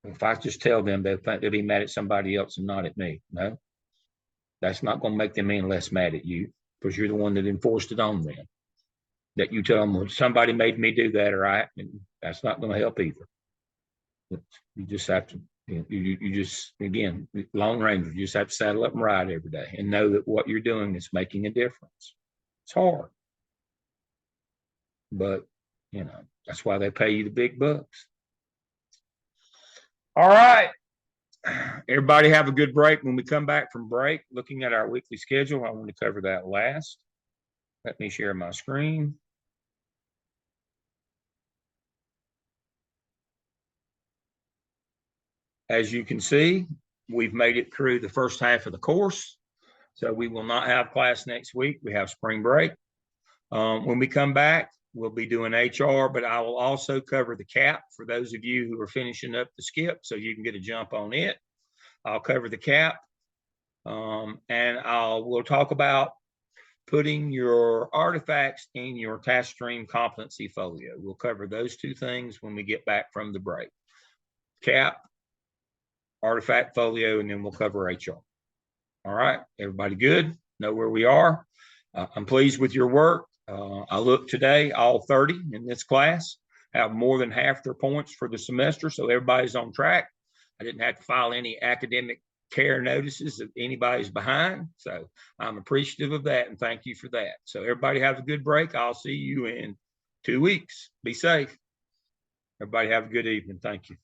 If I just tell them, they'll be mad at somebody else and not at me. No, that's not going to make them any less mad at you, because you're the one that enforced it on them. That you tell them, well, somebody made me do that, and that's not going to help either. You just have to, you just, again, Lone Ranger, you just have to saddle up and ride every day and know that what you're doing is making a difference. It's hard, but that's why they pay you the big bucks. All right. Everybody have a good break. When we come back from break, looking at our weekly schedule, I want to cover that last. Let me share my screen. As you can see, we've made it through the first half of the course. So we will not have class next week. We have spring break. When we come back, we'll be doing HR, but I will also cover the CAP for those of you who are finishing up the skip, so you can get a jump on it. I'll cover the CAP, and we'll talk about putting your artifacts in your task stream competency folio. We'll cover those two things when we get back from the break. CAP, artifact folio, and then we'll cover HR. All right, everybody good? Know where we are? I'm pleased with your work. I look today, all 30 in this class have more than half their points for the semester, so everybody's on track. I didn't have to file any academic care notices if anybody's behind, so I'm appreciative of that, and thank you for that. So everybody have a good break. I'll see you in 2 weeks. Be safe. Everybody have a good evening. Thank you.